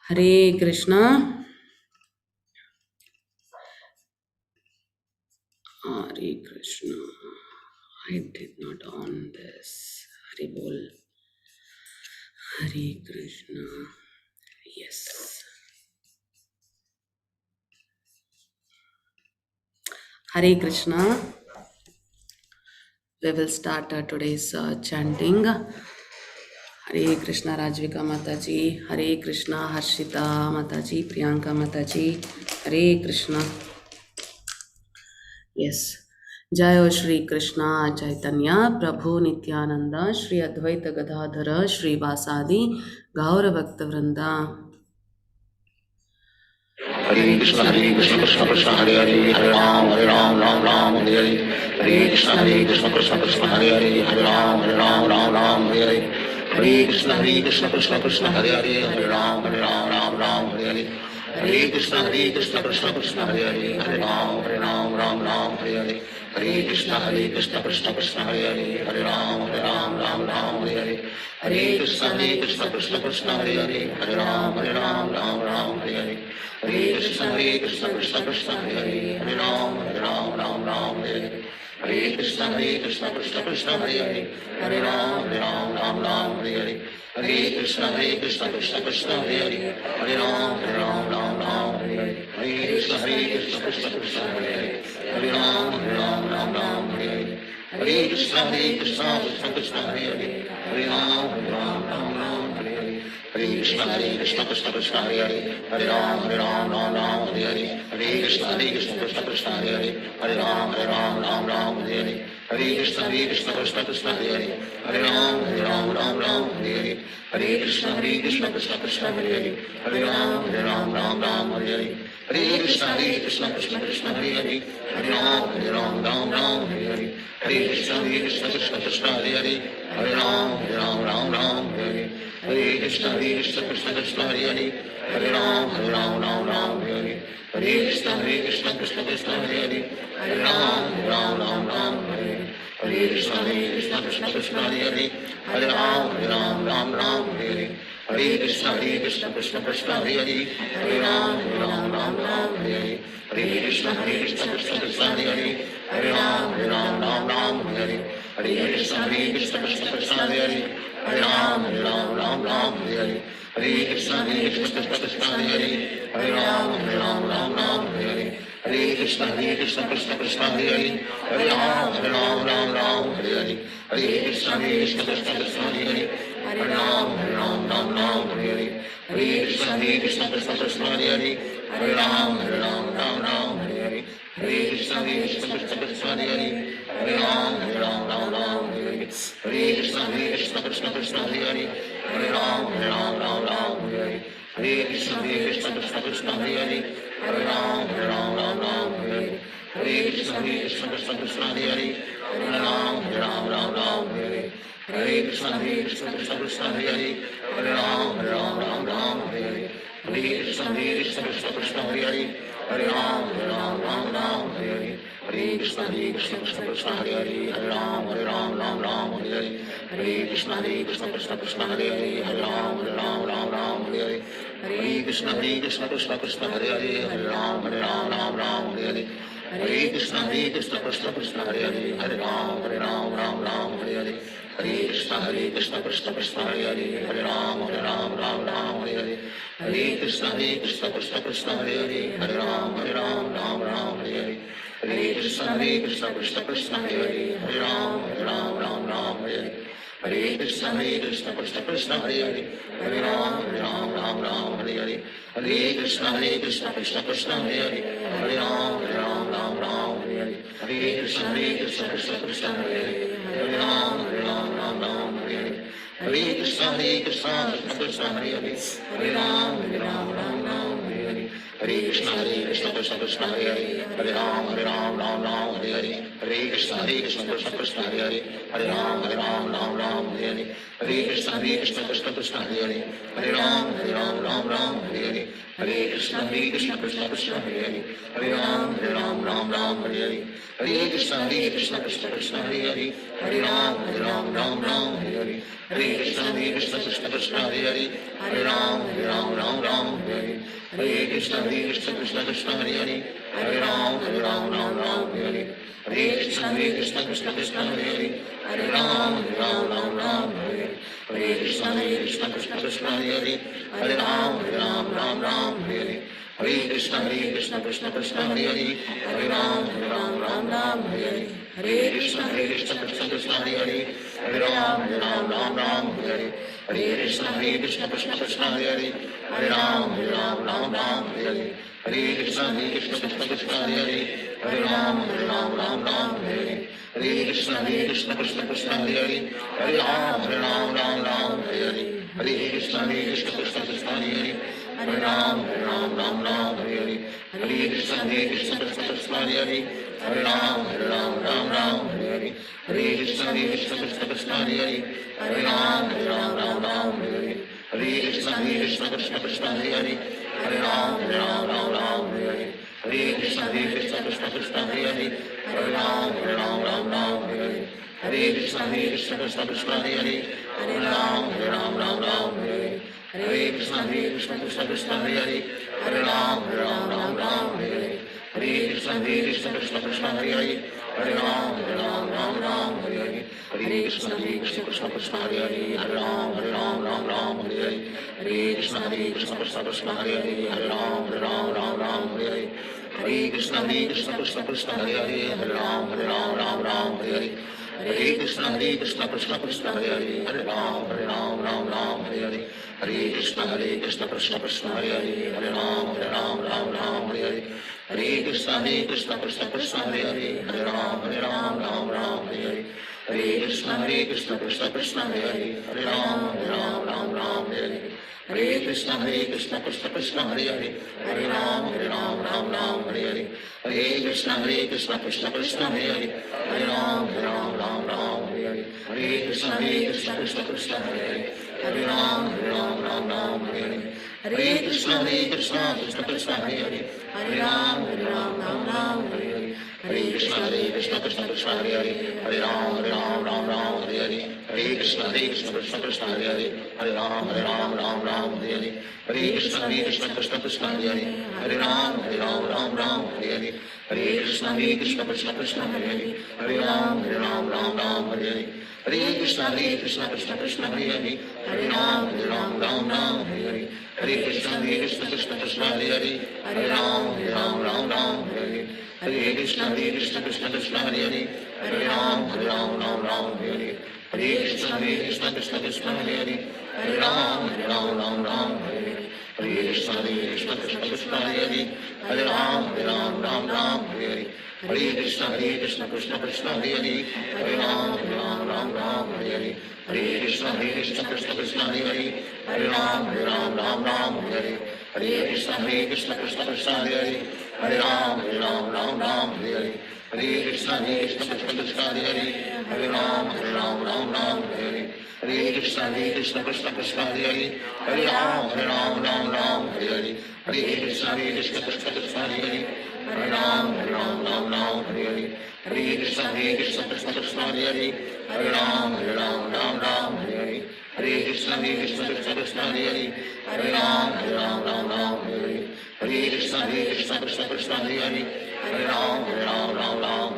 Hare Krishna, Hare Krishna. I did not on this. Hare Bol, Hare Krishna. Yes. Hare Krishna. We will start today's chanting. Hare Krishna Rajvika Mataji, Hare Krishna Harshita Mataji, Priyanka Mataji, Hare Krishna. Yes. Jai Shri Krishna Chaitanya Prabhu Nityananda Shri Advaita Gadadhara Shri Vasadi Gaura Bhakta Vrinda. Hare Krishna Krishna Krishna Hare Hare Hare Ram Ram Hare Hare Hare Krishna Krishna Krishna Hare Hare Hare Ram Ram Hare Hare Hare Krishna Krishna Krishna Hare Hare Hare Ram Ram Hare Hare Hare Krishna Krishna Krishna Hare Hare Hare Ram Hare Hare Hare Krishna Krishna Krishna Hare Hare Hare Ram Hare Hare Hare Krishna Krishna Hare Hare Hare Ram Hare Hare Hare Krishna Krishna Hare Hare Hare Ram Hare Hare Hare Krishna Krishna Hare Hare Hare Ram Hare Hare Hare Krishna Krishna Hare Hare Hare Ram Hare Hare Hare Krishna Krishna Hare Hare Hare Ram Hare Hare Hare Krishna Krishna Hare Hare Hare Ram Hare Hare Hare Krishna Krishna Hare Hare Hare Ram Hare Hare Hare Krishna Krishna Hare Hare Hare Ram Hare Hare Hare Krishna Krishna Hare Hare Hare Ram Hare Hare Hare Krishna Krishna Hare Hare Hare Ram Hare Hare Hare Krishna Krishna Hare Hare Hare Ram Hare Hare Hare Krishna Krishna Hare Hare Hare Ram Hare Hare Hare Krishna Krishna Hare Hare Hare Ram Hare Hare Hare Krishna Krishna Hare Hare Hare Ram Hare Hare Hare Krishna Krishna Hare Hare Hare Ram Hare Hare Hare Krishna Krishna Hare Hare Hare Ram Hare Hare Hare Krishna Krishna Hare Hare Hare Ram Hare Hare Hare Krishna Krishna Hare Hare Hare Ram Hare Hare Hare Krishna Krishna Hare Hare Hare Ram Hare Hare Hare Krishna Krishna Hare Hare Hare Ram Hare Hare Hare Krishna Krishna Hare Hare Hare Ram Hare Hare Hare Krishna Krishna Hare Hare Hare Ram Hare Hare Hare Krishna Krishna Hare Hare Hare Ram Hare Hare Hare Krishna Krishna Hare Hare Hare Ram Hare Hare Hare Krishna Krishna Hare Hare Hare Ram Hare Hare Hare Krishna Krishna Hare Hare Hare Ram Krishna Krishna Krishna Hare Hare Hare Ram Ram Ram Hare Hare Hare Krishna Krishna Krishna Hare Hare Hare Ram Ram Hare Hare Hare Krishna Krishna Krishna Hare Hare Hare Ram Ram Hare Hare Hare Krishna Krishna Krishna Hare Hare Hare Ram Ram Hare Hare Hare Krishna Krishna Krishna Hare Hare Hare Ram Ram Hare Hare Hare Krishna Krishna Krishna Hare Hare Hare Ram Hare Hare Hare Krishna Krishna Krishna Hare Hare Hare Ram Hare Hare Hare Krishna Krishna Krishna Hare Hare Hare Ram Hare Hare Hare Krishna Krishna Krishna Hare Hare Hare Ram Hare Hare Hare Krishna Krishna Krishna Hare Hare Hare Ram Hare Hare Hare Krishna Krishna Krishna Hare Hare Hare Ram Hare Hare Hare Krishna Krishna Krishna Hare Hare Hare Ram Hare Hare Hare Krishna Krishna Krishna Hare Hare Hare Ram Hare Hare Hare Krishna Krishna Krishna Hare Hare Hare Ram Hare Hare Hare Krishna Krishna Krishna Hare Hare Hare Ram Hare Hare Hare Krishna Krishna Krishna Hare Hare Hare Ram Hare Hare Hare Krishna Krishna Krishna Hare Hare Hare Ram Hare Hare Hare Krishna Krishna Krishna Hare Hare Hare Ram Hare Hare Hare Krishna Krishna Krishna Hare Hare Hare Ram Hare Hare Hare Krishna Krishna Krishna Hare Hare Hare Ram Hare Hare Hare Krishna Krishna Krishna Hare Hare Hare Ram Hare Hare Hare Krishna Krishna Krishna Hare Hare Hare Ram Hare Hare Hare Krishna Krishna Krishna Hare Hare Hare Ram Hare Hare Hare Krishna Krishna Krishna Hare Hare Hare Ram Hare Hare Hare Krishna Krishna Krishna Hare Hare Hare Ram Hare Hare Hare Krishna Krishna Krishna Hare Hare Hare Ram Hare Hare Hare Krishna Krishna Krishna Hare Hare Hare Ram Hare Hare Hare Krishna Krishna Krishna Hare Hare Hare Ram Hare Hare Hare Krishna Krishna Krishna Hare Hare Hare Ram Hare Hare Hare Krishna Krishna Krishna Hare Hare Hare Ram Hare Hare Hare Krishna Krishna Krishna Hare Hare Hare Ram Hare Hare Hare Krishna Krishna Krishna Hare Hare Hare Ram Hare Hare Hare Krishna Krishna Krishna Hare Hare Hare Ram Hare Hare Hare Krishna Krishna Krishna Hare Hare Hare Ram Hare Hare Hare Krishna Krishna Krishna Hare Hare Hare Ram Hare Hare Hare Krishna Krishna Krishna Hare Hare Hare Ram Hare Hare Hare Krishna Krishna Krishna Hare Hare Hare Ram Hare Hare Hare Krishna Krishna Krishna Hare Hare Hare Ram Hare Hare Hare Krishna Krishna Krishna Hare Hare Hare Ram Hare Hare Hare Krishna Krishna Krishna Hare Hare Hare Ram Hare Hare Hare Krishna Krishna Krishna Hare Hare Hare Ram Hare Hare Hare Krishna Krishna Krishna Hare Hare Hare Ram Hare Hare Hare Krishna Krishna Krishna Hare Hare Hare Ram Hare Hare Hare Krishna Krishna Krishna Hare Hare Hare Ram Hare Hare Hare Krishna Krishna Krishna Hare Hare Hare Ram Hare Hare Hare Krishna Krishna Krishna Hare Hare Hare Ram Hare Hare Hare Krishna Krishna Krishna Hare Hare Hare Ram Hare Hare Hare Krishna Krishna Krishna Hare Hare Hare Ram Hare Hare Hare Krishna Krishna Krishna Hare Hare Hare Ram Hare Hare Hare Krishna Krishna Krishna Hare Hare Hare Ram Hare Hare Hare Krishna Krishna Krishna Hare Hare Hare Ram Hare Hare Hare Krishna Krishna Krishna Hare Hare Hare Ram Hare Hare Hare Krishna Krishna Krishna Hare Hare Hare Ram Hare Hare Hare Krishna Krishna Krishna Hare Hare Hare Ram Hare Hare Hare Krishna Krishna Krishna Hare Hare Hare Ram Hare Hare Hare Krishna Krishna Krishna Hare Hare Hare Ram Hare Hare Hare Krishna Krishna Krishna Hare Hare Hare Ram Hare Hare Hare Krishna Krishna Krishna Hare Hare Hare Ram Hare Hare Hare Krishna Krishna Krishna Hare Hare Hare Ram Hare Hare Hare Krishna Krishna Krishna Hare Hare Hare Ram Hare Hare Hare Hare Krishna Krishna Krishna Hare Hare, Hare Ram Ram Hare Hare, Hare Krishna Krishna Krishna Hare Hare, Hare Ram Ram Hare Hare, Hare Krishna Krishna Krishna Hare Hare, Hare Ram Ram Hare Hare, Hare Krishna Krishna Krishna Hare Hare, Hare Ram Ram Hare Hare, Hare Krishna Krishna Hare Hare, Hare Ram Ram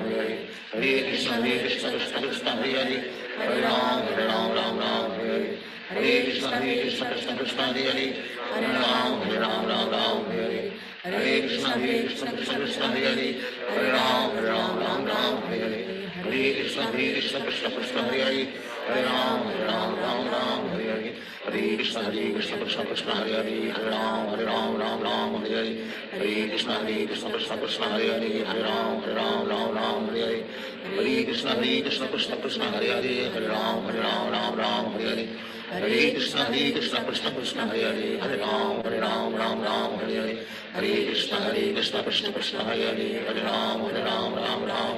Hare Hare, Hare Krishna Krishna Hare Hare, Hare Ram Ram Hare Hare, Hare Krishna Krishna Hare Hare, Hare Ram Ram Hare Hare, Hare Krishna Krishna Hare Hare, Hare Ram Ram Hare Hare, Hare Krishna Krishna Hare Hare, Hare Ram Ram Hare Hare, Hare Krishna Krishna Hare Hare, Hare Ram Ram Hare Hare, Hare Krishna Krishna Hare Hare, Hare Ram Ram Hare Hare, Hare Krishna Krishna Hare Hare, Hare Ram Hare Hare, Hare Krishna Krishna Hare Hare, Hare Ram Hare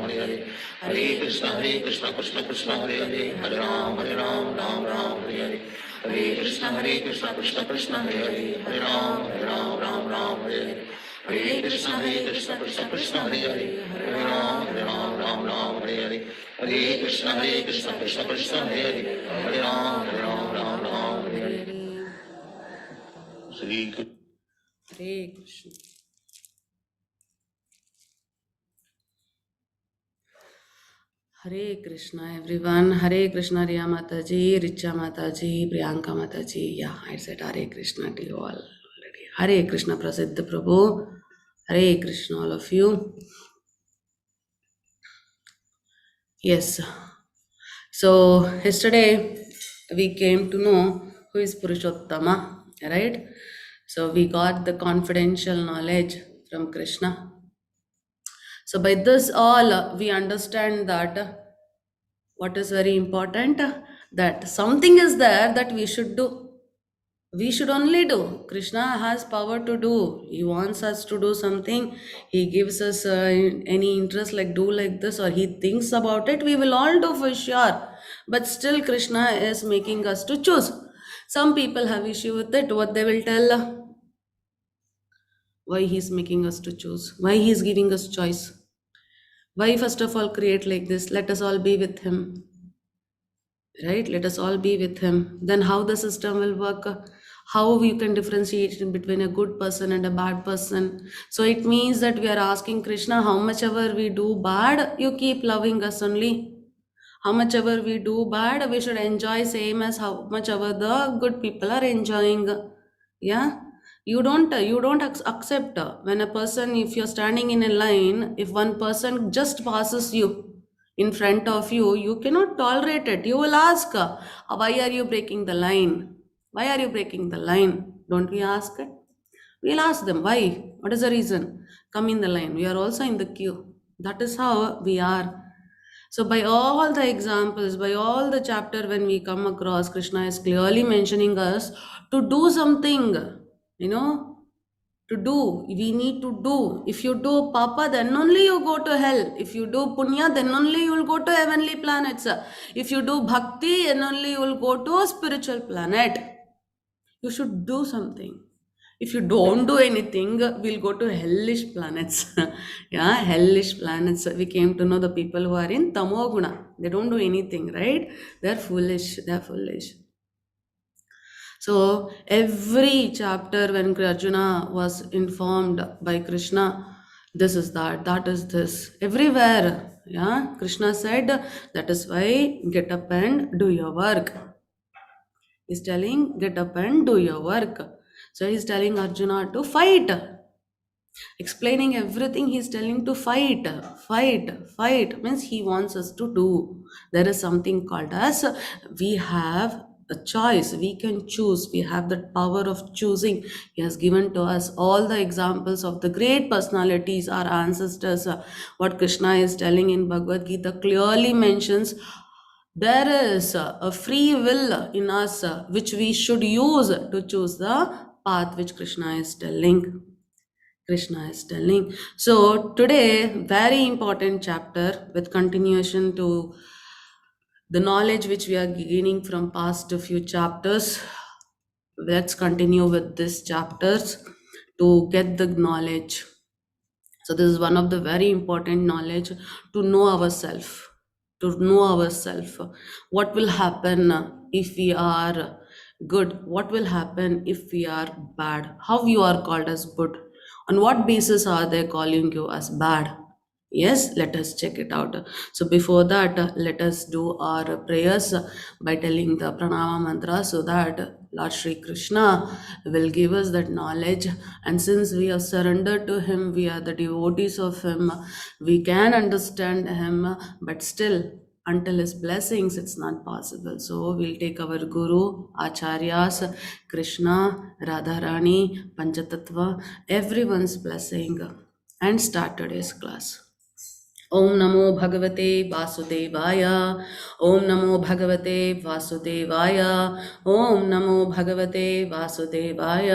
Hare, Hare Krishna Krishna Hare Hare, Hare Ram Hare Hare, Hare Krishna Krishna Hare Hare, Hare Ram Hare Hare, Hare Krishna Krishna Hare Hare, Hare Ram Hare Hare, Hare Krishna Krishna Hare Hare, Hare Ram Hare Hare, Hare Krishna Krishna Hare Hare, Hare Ram Hare Hare. Shri Krishna. Hare Krishna. Hare Krishna, everyone. Hare Krishna, Riya Mataji, Richa Mataji, Priyanka Mataji. Yeah, I said Hare Krishna to you all already. Hare Krishna, Prasiddha Prabhu. Hare Krishna, all of you. Yes. So, yesterday we came to know who is Purushottama, right? So, we got the confidential knowledge from Krishna. So, by this all, we understand that what is very important, that something is there that we should do. We should only do. Krishna has power to do. He wants us to do something. He gives us any interest, like do like this, or he thinks about it. We will all do for sure. But still, Krishna is making us to choose. Some people have issue with it. What they will tell? Why he's making us to choose? Why he's giving us choice? Why first of all create like this? Let us all be with him. Right? Let us all be with him. Then how the system will work? How we can differentiate in between a good person and a bad person? So it means that we are asking Krishna, how much ever we do bad, you keep loving us only. How much ever we do bad, we should enjoy same as how much ever the good people are enjoying. Yeah, you don't accept when a person, if you're standing in a line, if one person just passes you in front of you, you cannot tolerate it. You will ask, why are you breaking the line? Why are you breaking the line? Don't we ask it? We'll ask them, why? What is the reason? Come in the line. We are also in the queue. That is how we are. So, by all the examples, by all the chapter, when we come across, Krishna is clearly mentioning us to do something, you know, to do. We need to do. If you do papa, then only you go to hell. If you do punya, then only you will go to heavenly planets. If you do bhakti, then only you will go to a spiritual planet. You should do something. If you don't do anything, we'll go to hellish planets. Yeah, hellish planets. We came to know the people who are in Tamoguna. They don't do anything, right? They're foolish. They're foolish. So every chapter when Arjuna was informed by Krishna, this is that, that is this. Everywhere, yeah, Krishna said, that is why get up and do your work. He's telling, get up and do your work. So he's telling Arjuna to fight. Explaining everything, he's telling to fight. Fight means he wants us to do. There is something called as, we have a choice. We can choose. We have that power of choosing. He has given to us all the examples of the great personalities, our ancestors. What Krishna is telling in Bhagavad Gita clearly mentions, there is a free will in us which we should use to choose the path which Krishna is telling. So today, very important chapter with continuation to The knowledge which we are gaining from past few chapters, let's continue with these chapters to get the knowledge. So this is one of the very important knowledge, to know ourselves, to know ourselves. What will happen if we are good? What will happen if we are bad? How you are called as good? On what basis are they calling you as bad? Yes, let us check it out. So before that, let us do our prayers by telling the pranama mantra, so that Lord Shri Krishna will give us that knowledge. And since we have surrendered to him, we are the devotees of him, we can understand him, but still until his blessings it's not possible. So we'll take our guru, acharyas, Krishna, Radharani, Panchatattva, everyone's blessing, and start today's class. ओम नमो भगवते वासुदेवाय। ओम नमो भगवते वासुदेवाय। ओम नमो भगवते वासुदेवाय।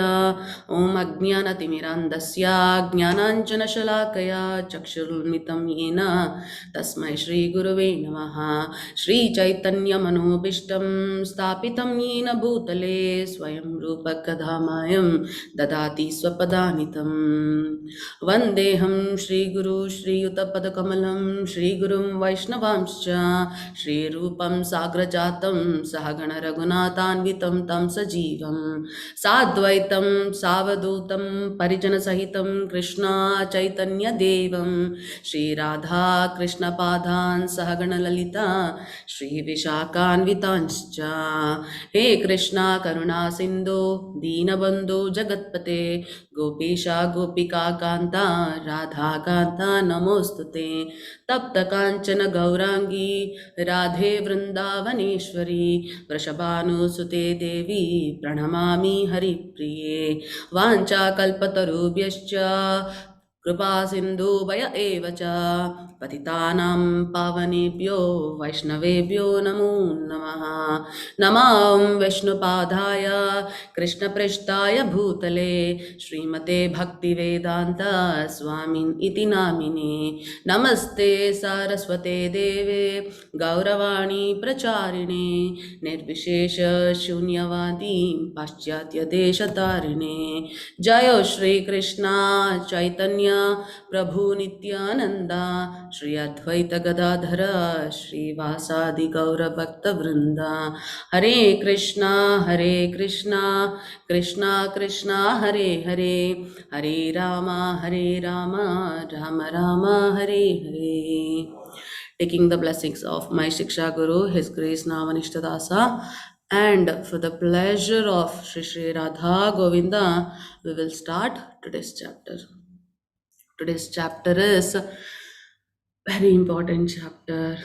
ओम अज्ञानतिमिरान्धस्य ज्ञानाञ्जनशलाकया चक्षुरुन्मिलितं येन तस्मै श्रीगुरवे नमः। श्रीचैतन्यमनोभीष्टं स्थापितं येन भूतले स्वयं रूपकधामायं ददाति स्वपदानितं। वन्देऽहं श्रीगुरु श्रीयुतपदकमलं श्रीगुरुं वैष्णवांश्च श्रीरूपं साग्रजातं सहगण रघुनाथान्वितं तं सजीवं साद्वैतं सावधूतं परिजनसहितं कृष्णा चैतन्यदेवं श्रीराधा कृष्णपादान् सहगण ललिता श्रीविशाखान्वितांश्च। हे कृष्णा करुणा सिन्धु दीनबन्धु जगत्पते गोपीशा गोपिका कान्ता राधा कान्ता नमोस्तुते। तप्त काञ्चन गौरांगी राधे वृन्दावनेश्वरी वृषभानुसुते देवी प्रणमामि हरिप्रिये। वाञ्छाकल्पतरुभ्यश्च कृपा सिन्धुभय एव च पतितानां पावनेभ्यो वैष्णवेभ्यो नमो नमः। नमः विष्णुपादाय कृष्णपृष्ठाय भूतले श्रीमते भक्तिवेदान्त स्वामिन् इति नामिने। नमस्ते सारस्वते देवे गौरवाणी प्रचारिणे निर्विशेष शून्यवादी पाश्चात्यदेशतारिणे। जय श्री कृष्णा चैतन्य प्रभु नित्यानंदा श्री अद्वैत गदाधर श्रीवासादि गौर भक्त वृंदा। हरे कृष्णा कृष्णा कृष्णा हरे हरे, हरे Ram Ram Ram Hare Hare. Taking the blessings of my Shiksha Guru, His Grace Navanishadasa, and for the pleasure of Shri Shri Radha Govinda, we will start today's chapter. Today's chapter is very important chapter.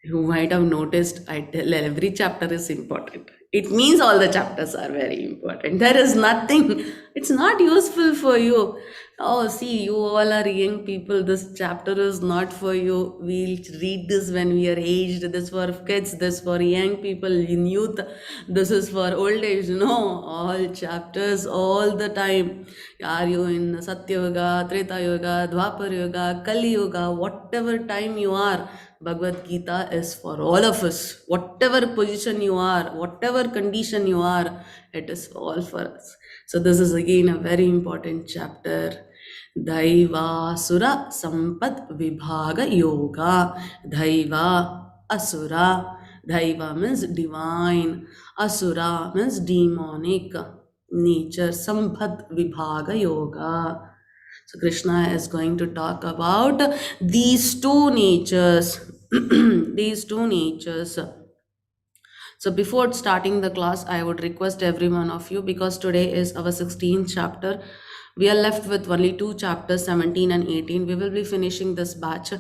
You might have noticed I tell every chapter is important. It means all the chapters are very important. There is nothing, it's not useful for you. Oh, see, you all are young people. This chapter is not for you. We'll read this when we are aged. This for kids, this for young people in youth. This is for old age. No, all chapters, all the time. Are you in Satya Yoga, Treta Yoga, Dwapar Yoga, Kali Yoga, whatever time you are, Bhagavad Gita is for all of us. Whatever position you are, whatever condition you are, it is all for us. So this is again a very important chapter. Daivasura Sampad Vibhaga Yoga. Daiva Asura. Daiva means divine. Asura means demonic nature. Sampad Vibhaga Yoga. So Krishna is going to talk about these two natures. These two natures. So before starting the class, I would request every one of you, because today is our 16th chapter. We are left with only two chapters, 17 and 18. We will be finishing this batch.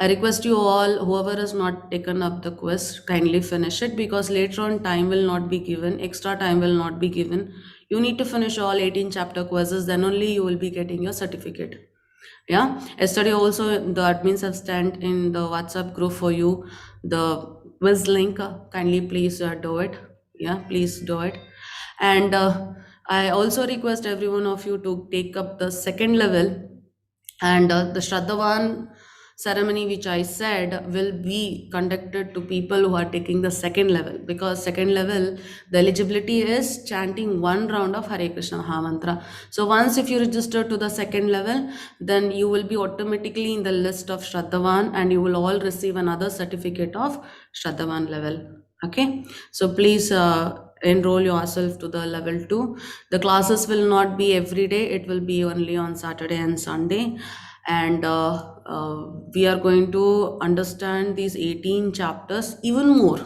I request you all, whoever has not taken up the quiz, kindly finish it, because later on time will not be given, extra time will not be given. You need to finish all 18 chapter quizzes, then only you will be getting your certificate. Yeah, yesterday also the admins have sent in the WhatsApp group for you the quiz link. Kindly please do it. Yeah, please do it. And I also request every one of you to take up the second level, and the Shraddhavan ceremony which I said will be conducted to people who are taking the second level, because second level the eligibility is chanting one round of Hare Krishna Maha Mantra. So once if you register to the second level, then you will be automatically in the list of Shraddhavan, and you will all receive another certificate of Shraddhavan level. Okay, so please enroll yourself to the level 2. The classes will not be every day, it will be only on Saturday and Sunday. And we are going to understand these 18 chapters even more,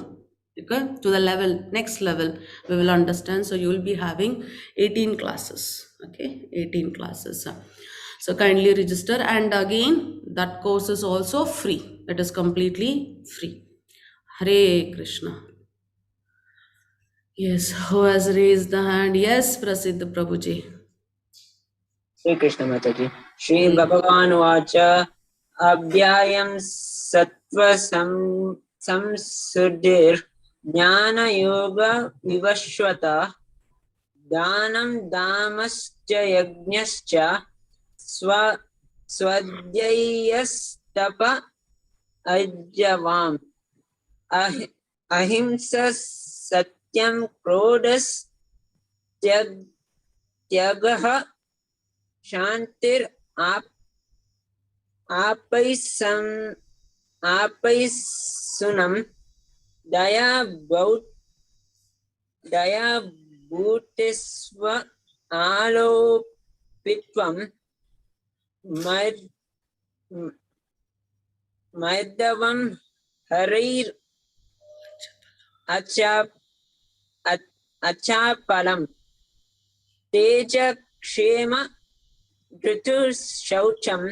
okay, to the level, next level we will understand. So you will be having 18 classes, okay, 18 classes. So kindly register, and again that course is also free, it is completely free. Hare Krishna. Yes, who has raised the hand? Yes, Prasiddh Prabhuji. Shrikrishna माताजी श्री भगवानुवाच अव्यायं संसुधिर्ज्ञानयोग विवश्वता दानं दामश्च यज्ञश्च स्वध्ययस्तप अजवाम् अहिंसा सत्यं क्रोधस्त्यागः शांतिर आपैसुनम दया भूतिस्व आलोपित्वम मैदवम हरैर अचापलम तेज क्षेम ऋतुशौचम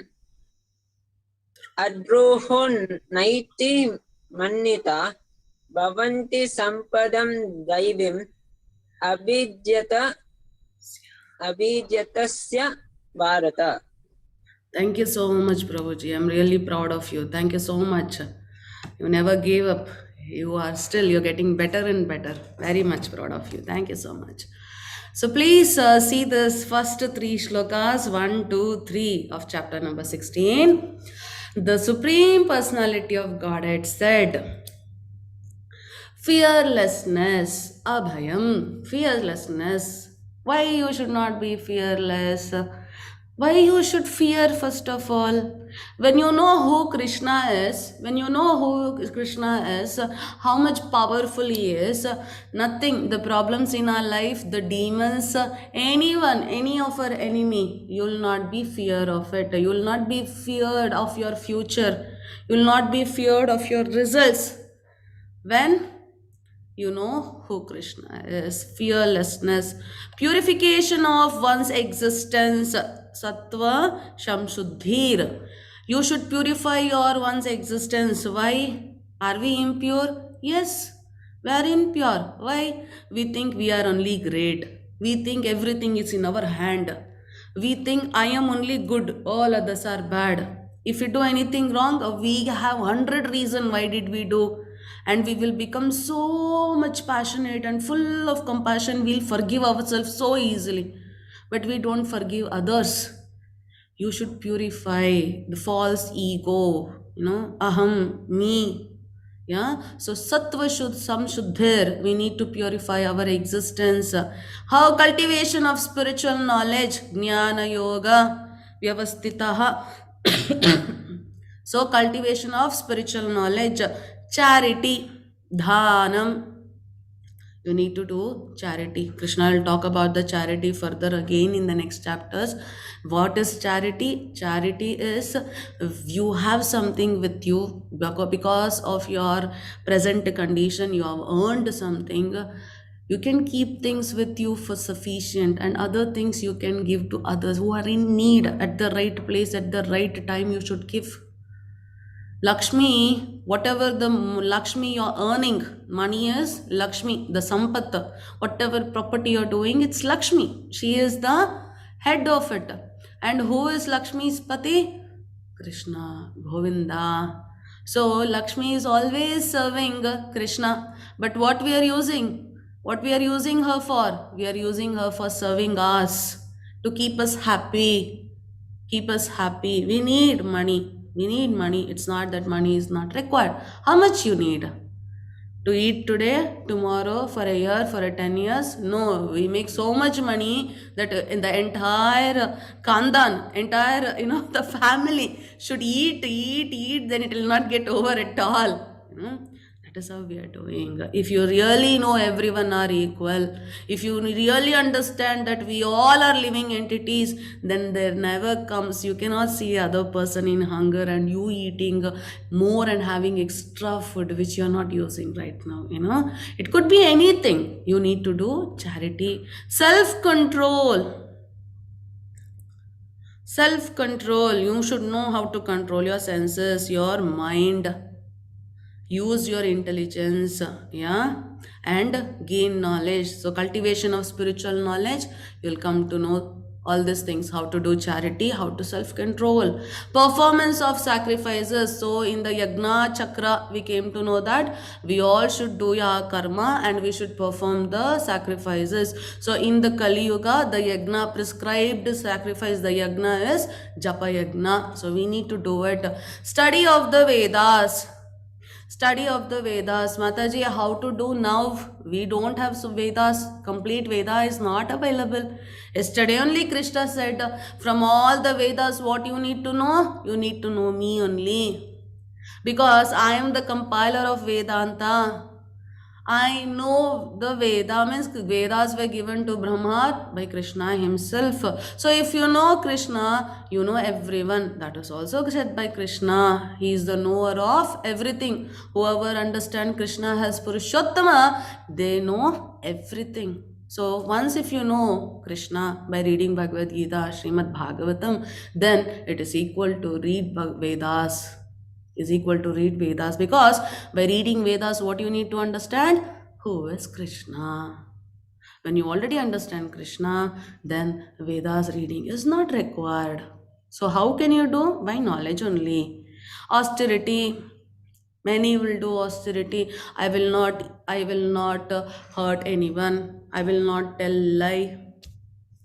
अद्रोहो नैति मन्निता भवन्ति संपदं दैवीम् अभिजतस्य Bharat. Thank you so much, Prabhuji. I'm really proud of you. Thank you so much. You never gave up. You're getting better and better. Very much proud of you. Thank you so much. So please see this first 3 shlokas, 1, 2, 3 of chapter number 16. The Supreme Personality of Godhead said, fearlessness, abhayam, fearlessness. Why you should not be fearless? Why you should fear first of all? When you know who Krishna is, how much powerful he is, nothing, the problems in our life, the demons, anyone, any of our enemy, you will not be fear of it. You will not be feared of your future. You will not be feared of your results. When you know who Krishna is, fearlessness, purification of one's existence, sattva shamshuddhir. You should purify your one's existence. Why? Are we impure? Yes, we are impure. Why? We think we are only great. We think everything is in our hand. We think I am only good, all others are bad. If we do anything wrong, we have 100 reasons why did we do, and we will become so much passionate and full of compassion. We'll forgive ourselves so easily, but we don't forgive others. You should purify the false ego, aham, me. Yeah, so sattva samshuddhir, we need to purify our existence. How? Cultivation of spiritual knowledge, jnana yoga vyavastitaha. So cultivation of spiritual knowledge, charity, dhanam. You need to do charity. Krishna will talk about the charity further again in the next chapters. What is charity? Charity is you have something with you because of your present condition, you have earned something. You can keep things with you for sufficient, and other things you can give to others who are in need at the right place, at the right time. You should give. Lakshmi, whatever the Lakshmi you're earning, money is Lakshmi, the Sampath, whatever property you're doing, it's Lakshmi. She is the head of it. And who is Lakshmi's Pati? Krishna, Govinda. So Lakshmi is always serving Krishna. But what we are using? What we are using her for? We are using her for serving us, to keep us happy. Keep us happy. We need money. We need money. It's not that money is not required. How much you need? To eat today, tomorrow, for a year, for a 10 years? No, we make so much money that in the entire Kandan, entire, the family should eat, then it will not get over at all. That is how we are doing. If you really know everyone are equal, if you really understand that we all are living entities, then there never comes, you cannot see other person in hunger and you eating more and having extra food which you are not using right now. It could be anything. You need to do charity, self control. You should know how to control your senses, your mind. Use your intelligence, yeah, and gain knowledge. So cultivation of spiritual knowledge, you'll come to know all these things: how to do charity, how to self control, performance of sacrifices. So in the yagna chakra we came to know that we all should do ya karma and we should perform the sacrifices. So in the Kali Yuga, the yagna prescribed sacrifice, the yagna is japa yagna. So we need to do it. Study of the Vedas. Study of the Vedas. Mataji, how to do now? We don't have Vedas. Complete Veda is not available. Yesterday only Krishna said, from all the Vedas, what you need to know? You need to know me only. Because I am the compiler of Vedanta. I know the Veda, means Vedas were given to Brahma by Krishna himself. So if you know Krishna, you know everyone. That is also said by Krishna. He is the knower of everything. Whoever understands Krishna as Purushottama, they know everything. So once if you know Krishna by reading Bhagavad Gita, Srimad Bhagavatam, then it is equal to read Vedas. Is equal to read Vedas, because by reading Vedas, what you need to understand? Who is Krishna? When you already understand Krishna, then Vedas reading is not required. So how can you do? By knowledge only. Austerity. Many will do austerity. I will not hurt anyone. I will not tell lie.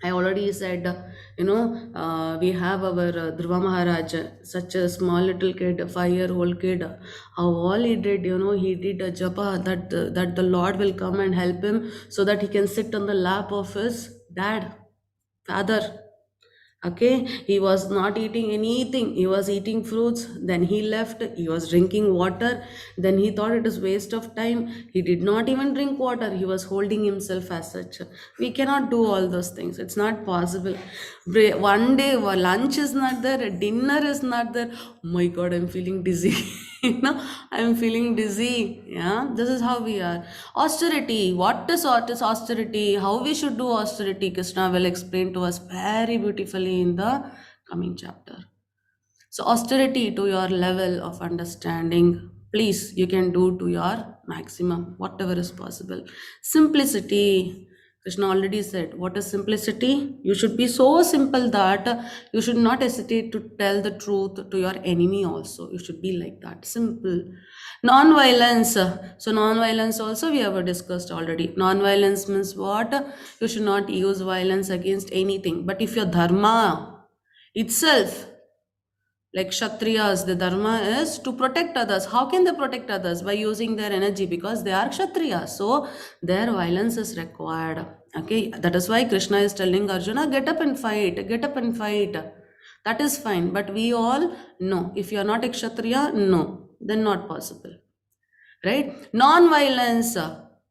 I already said, we have our Dhruva Maharaj, such a small little kid, 5-year-old kid. How all he did, he did a japa that the Lord will come and help him so that he can sit on the lap of his father. Okay, he was not eating anything. He was eating fruits. Then he left. He was drinking water. Then he thought it is waste of time. He did not even drink water. He was holding himself as such. We cannot do all those things. It's not possible. One day, lunch is not there. Dinner is not there. Oh my God, I'm feeling dizzy. I'm feeling dizzy. Yeah, this is how we are. Austerity. What is austerity? How we should do austerity? Krishna will explain to us very beautifully in the coming chapter. So austerity to your level of understanding. Please, you can do to your maximum, whatever is possible. Simplicity. Krishna already said, what is simplicity? You should be so simple that you should not hesitate to tell the truth to your enemy also. You should be like that, simple. Non-violence. So non-violence also we have discussed already. Non-violence means what? You should not use violence against anything. But if your dharma itself, like Kshatriyas, the dharma is to protect others. How can they protect others? By using their energy, because they are Kshatriyas. So their violence is required. Okay, that is why Krishna is telling Arjuna, get up and fight, get up and fight. That is fine. But we all know, if you are not a Kshatriya, no, then not possible. Right? Non-violence.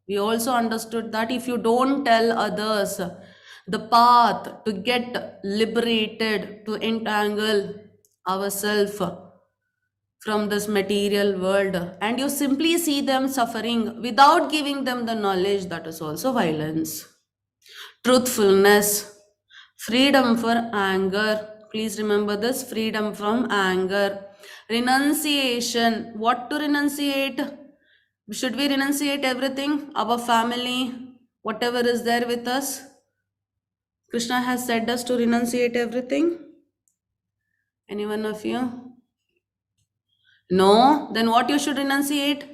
We also understood that if you don't tell others the path to get liberated, to entangle ourselves from this material world, and you simply see them suffering without giving them the knowledge, that is also violence. Truthfulness, freedom for anger. Please remember this, freedom from anger. Renunciation. What to renunciate? Should we renunciate everything? Our family, whatever is there with us? Krishna has said us to renunciate everything. Any one of you? No? Then what you should renunciate?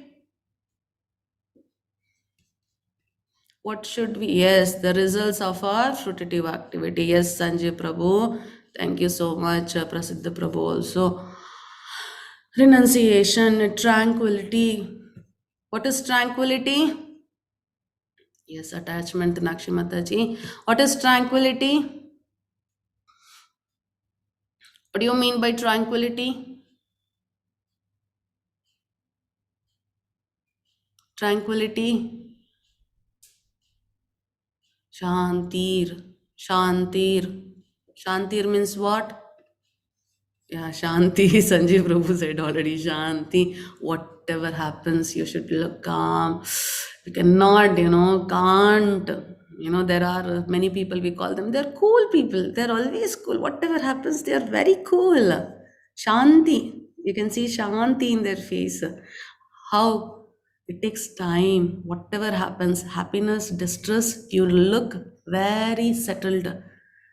What should we? Yes, the results of our fruitive activity. Yes, Sanjay Prabhu. Thank you so much, Prasiddha Prabhu also. Renunciation, tranquility. What is tranquility? Yes, attachment, Nakshi Mataji. What is tranquility? What do you mean by tranquility? Tranquility. Shantir. Shantir. Shantir means what? Yeah, Shanti. Sanjeev Prabhu said already, Shanti. Whatever happens, you should look calm. You cannot, can't. There are many people, we call them, they're cool people. They're always cool. Whatever happens, they're very cool. Shanti. You can see Shanti in their face. How it takes time. Whatever happens, happiness, distress, you look very settled.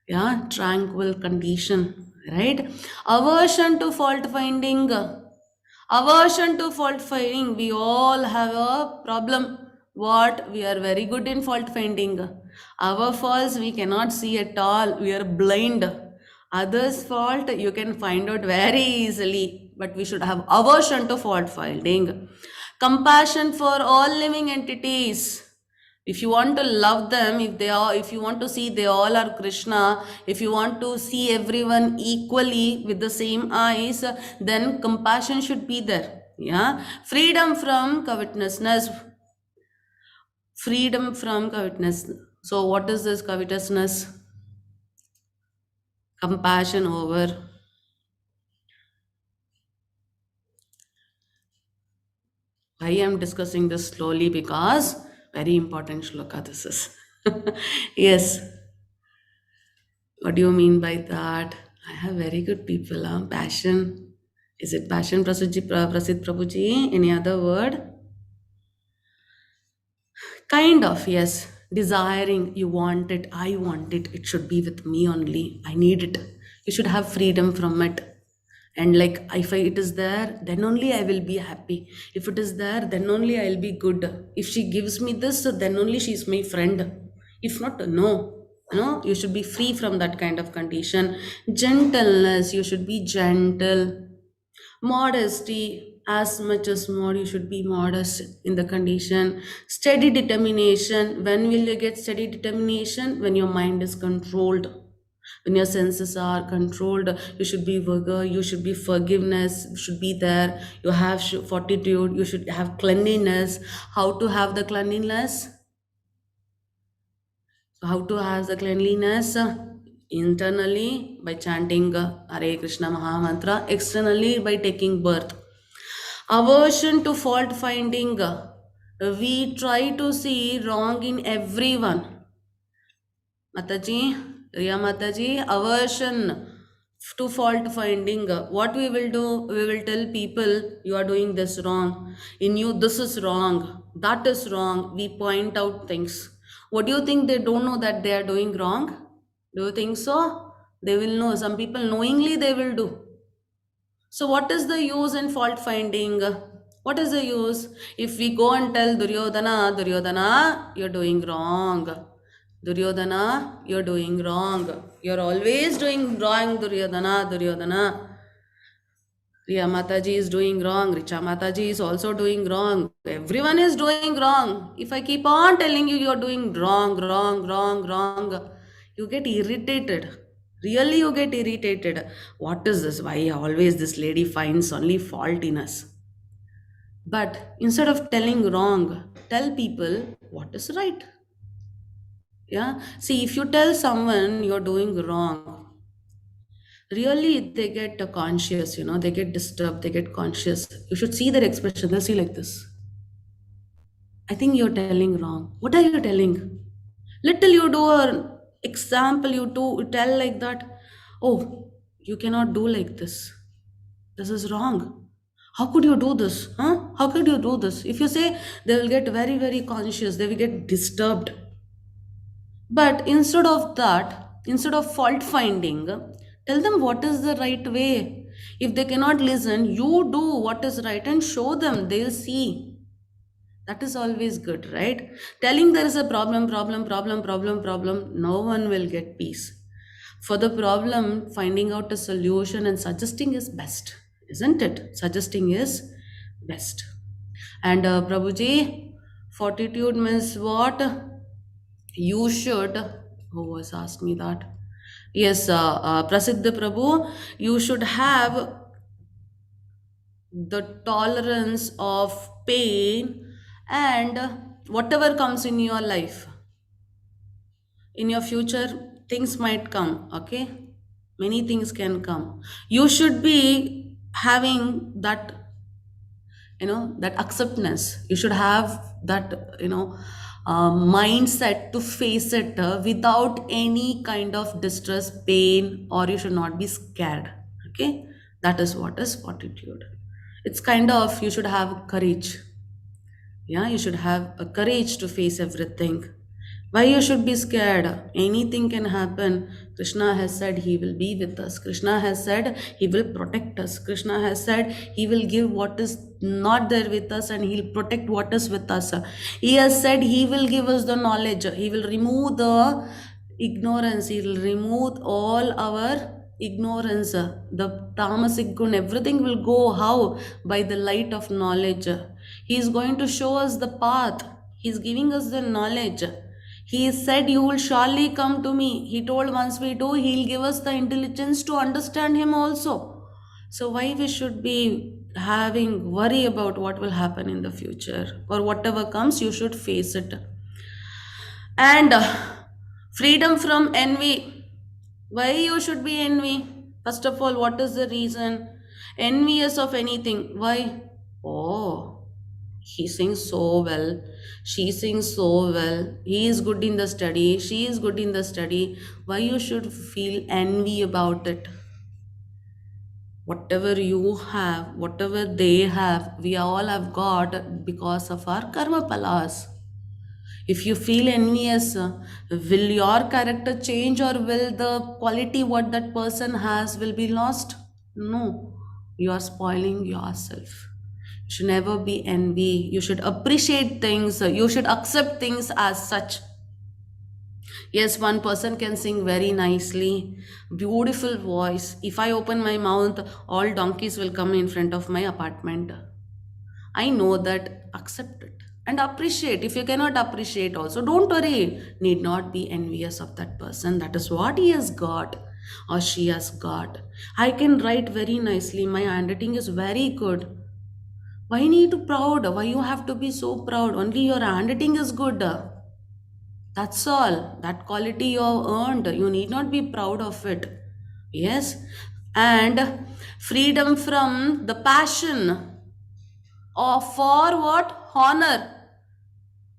Yeah, tranquil condition, right? Aversion to fault finding. Aversion to fault finding. We all have a problem. What? We are very good in fault finding. Our faults we cannot see at all. We are blind. Others' fault you can find out very easily. But we should have aversion to fault finding. Compassion for all living entities. If you want to love them, if you want to see they all are Krishna, if you want to see everyone equally with the same eyes, then compassion should be there. Yeah, freedom from covetousness. Freedom from covetousness. So what is this covetousness? Compassion over. Why I am discussing this slowly? Because very important shloka this is. Yes. What do you mean by that? I have very good people. Huh? Passion. Is it passion, Prasid Prabhuji? Any other word? Kind of, yes. Desiring, you want it, I want it, it should be with me only. I need it. You should have freedom from it. And like, if it is there, then only I will be happy. If it is there, then only I'll be good. If she gives me this, then only she's my friend. If not, no. You should be free from that kind of condition. Gentleness, you should be gentle. Modesty, as much as more, you should be modest in the condition. Steady determination. When will you get steady determination? When your mind is controlled. When your senses are controlled, you should be vigor, you should be forgiveness, should be there. You have fortitude, you should have cleanliness. How to have the cleanliness? So how to have the cleanliness? Internally by chanting Hare Krishna Mahamantra, externally by taking birth. Aversion to fault finding. We try to see wrong in everyone. Mataji, Riya Mataji, aversion to fault finding. What we will do, we will tell people you are doing this wrong. In you, this is wrong. That is wrong. We point out things. What do you think they don't know that they are doing wrong? Do you think so? They will know. Some people knowingly they will do. So, what is the use in fault finding? What is the use? If we go and tell Duryodhana, Duryodhana, you're doing wrong. Duryodhana, you're doing wrong. You're always doing wrong, Duryodhana, Duryodhana. Riya Mataji is doing wrong. Richa Mataji is also doing wrong. Everyone is doing wrong. If I keep on telling you you're doing wrong, wrong, wrong, wrong, you get irritated. Really, you get irritated. What is this? Why always this lady finds only fault in us? But instead of telling wrong, tell people what is right. Yeah. See, if you tell someone you're doing wrong, really they get conscious, they get disturbed, they get conscious. You should see their expression. They'll see like this. I think you're telling wrong. What are you telling? Little you do an example, you tell like that. Oh, you cannot do like this. This is wrong. How could you do this? Huh? How could you do this? If you say, they will get very, very conscious, they will get disturbed. But instead of that, instead of fault finding, tell them what is the right way. If they cannot listen, you do what is right and show them, they'll see. That is always good, right? Telling there is a problem, no one will get peace. For the problem, finding out a solution and suggesting is best. isn't it? Suggesting is best. And Prabhuji, fortitude means what? You should. Who was asked me that? Yes, Prasiddha Prabhu, you should have the tolerance of pain and whatever comes in your life. In your future, things might come, okay? Many things can come. You should be having that, that acceptance. You should have that, mindset to face it without any kind of distress, pain, or you should not be scared, okay? That is what is fortitude. It's kind of, you should have courage. Yeah, you should have a courage to face everything. Why you should be scared? Anything can happen. Krishna has said he will be with us. Krishna has said he will protect us. Krishna has said he will give what is not there with us and he'll protect what is with us. He has said he will give us the knowledge. He will remove the ignorance. He will remove all our ignorance. The tamasic gun, everything will go. How? By the light of knowledge. He is going to show us the path. He is giving us the knowledge. He said, you will surely come to me. He told once we do, he'll give us the intelligence to understand him also. So why we should be having worry about what will happen in the future, or whatever comes, you should face it. And freedom from envy. Why you should be envy? First of all, what is the reason? Envious of anything. Why? Oh, he sings so well. She sings so well. He is good in the study. She is good in the study. Why you should feel envy about it? Whatever you have, whatever they have, we all have got because of our karma palas. If you feel envious, will your character change, or will the quality what that person has will be lost? No, you are spoiling yourself. You should never be envy. You should appreciate things. You should accept things as such. Yes, one person can sing very nicely, beautiful voice. If I open my mouth, all donkeys will come in front of my apartment. I know that, accept it and appreciate. If you cannot appreciate, also don't worry. Need not be envious of that person. That is what he has got or she has got. I can write very nicely. My handwriting is very good. Why need to proud? Why you have to be so proud? Only your handwriting is good. That's all. That quality you have earned. You need not be proud of it. Yes. And freedom from the passion or for what? Honor.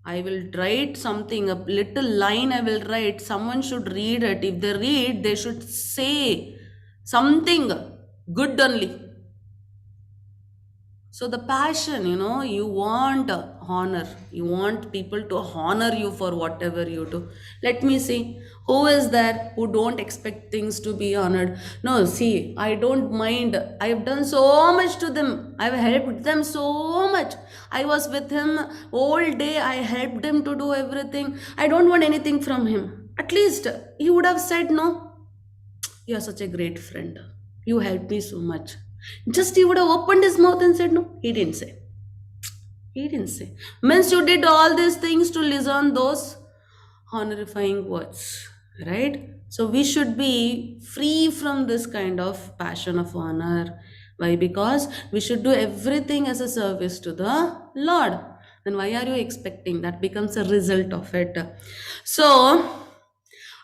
I will write something, a little line I will write. Someone should read it. If they read, they should say something good only. So the passion, you want honor. You want people to honor you for whatever you do. Let me see. Who is there who don't expect things to be honored? No, see, I don't mind. I have done so much to them. I have helped them so much. I was with him all day. I helped him to do everything. I don't want anything from him. At least he would have said, no, you are such a great friend. You helped me so much. Just he would have opened his mouth and said, no, he didn't say. He didn't say. Means you did all these things to listen those honorifying words, right? So we should be free from this kind of passion of honor. Why? Because we should do everything as a service to the Lord. Then why are you expecting? That becomes a result of it. So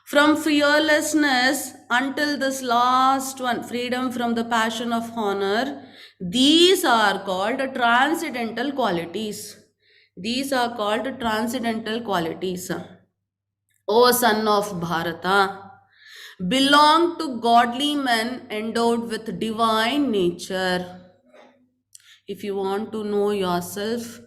from fearlessness until this last one, freedom from the passion of honor, these are called transcendental qualities. These are called transcendental qualities. O son of Bharata, belong to godly men endowed with divine nature. If you want to know yourself,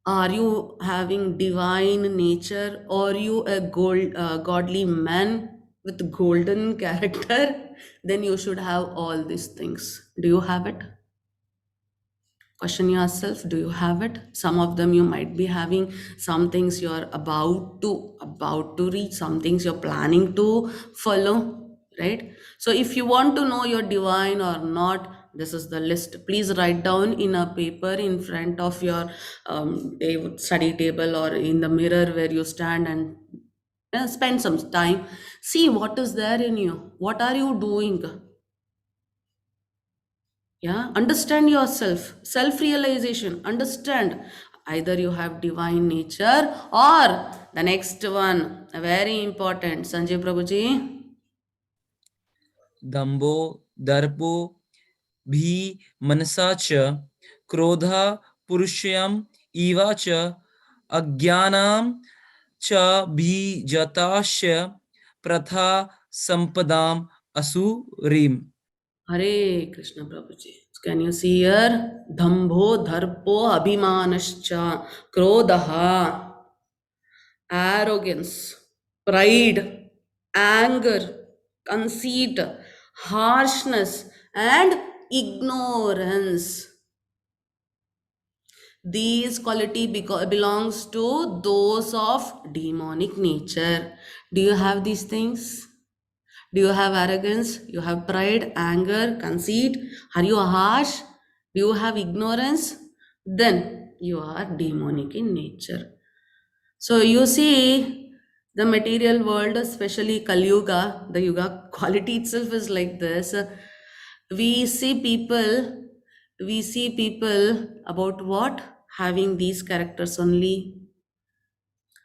are you having divine nature, or you a godly man with golden character? Then you should have all these things. Do you have it? Question yourself, do you have it? Some of them you might be having, some things you are about to reach, some things you're planning to follow, right? So if you want to know you're divine or not, This is the list. Please write down in a paper in front of your study table or in the mirror where you stand, and spend some time. See what is there in you. What are you doing? Yeah, understand yourself. Self realization. Understand. Either you have divine nature or the next one, very important. Sanjay Prabhuji. दम्भो दर्पो भी मनसा च क्रोधा पुरुषयम् इवा च अज्ञानां च बीजतास्य प्रथा संपदाम असुरीम. Hare Krishna Prabhuji. Can you see here? Dhambho dharpo abhimanascha krodaha, arrogance, pride, anger, conceit, harshness, and ignorance. These quality belongs to those of demonic nature. Do you have these things? Do you have arrogance? You have pride, anger, conceit? Are you harsh? Do you have ignorance? Then you are demonic in nature. So you see, the material world, especially Kali Yuga, the Yuga quality itself is like this. We see people, we see people about what? Having these characters only.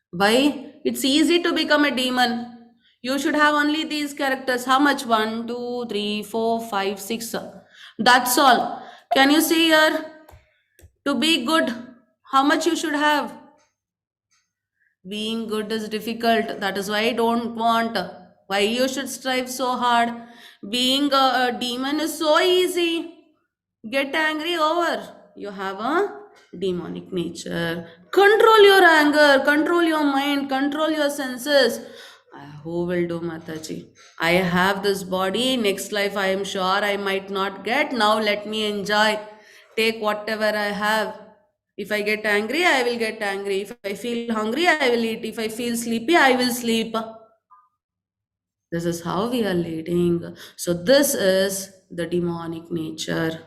Why? It's easy to become a demon. You should have only these characters. How much? 1, 2, 3, 4, 5, 6. That's all. Can you see here? To be good, how much you should have? Being good is difficult. That is why I don't want. Why you should strive so hard? Being a demon is so easy. Get angry over. You have a demonic nature. Control your anger, control your mind, control your senses. Who will do, Mataji? I have this body. Next life, I am sure I might not get. Now, let me enjoy. Take whatever I have. If I get angry, I will get angry. If I feel hungry, I will eat. If I feel sleepy, I will sleep. This is how we are leading. So, this is the demonic nature.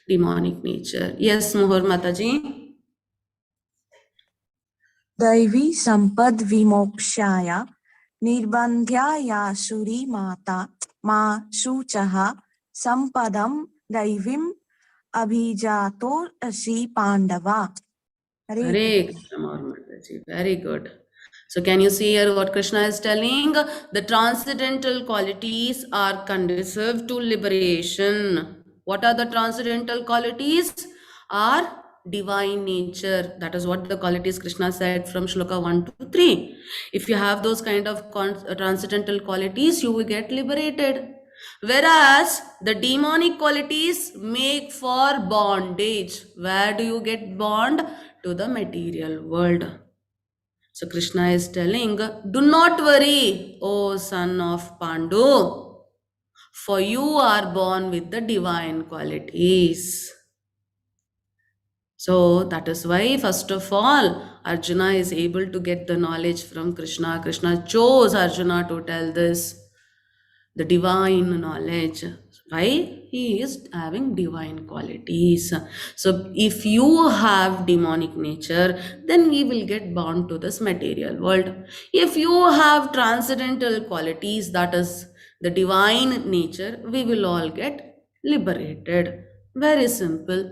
Demonic nature. Yes, Muhur Mataji. दैवी संपद विमोक्षाय निर्बन्ध्याय सुरी माता मा शुचः संपदं दैवीम् अभिजातो असि पांडवा. Hare Krishna, Muhur Mataji. Very good. So, can you see here what Krishna is telling? The transcendental qualities are conducive to liberation. What are the transcendental qualities? Are divine nature. That is what the qualities Krishna said from Shloka 1 to 3. If you have those kind of transcendental qualities, you will get liberated. Whereas the demonic qualities make for bondage. Where do you get bond? To the material world. So Krishna is telling, do not worry, O son of Pandu, for you are born with the divine qualities. So that is why, first of all, Arjuna is able to get the knowledge from Krishna. Krishna chose Arjuna to tell this, the divine knowledge. Why? He is having divine qualities. So if you have demonic nature, then we will get bound to this material world. If you have transcendental qualities, that is the divine nature, we will all get liberated. Very simple.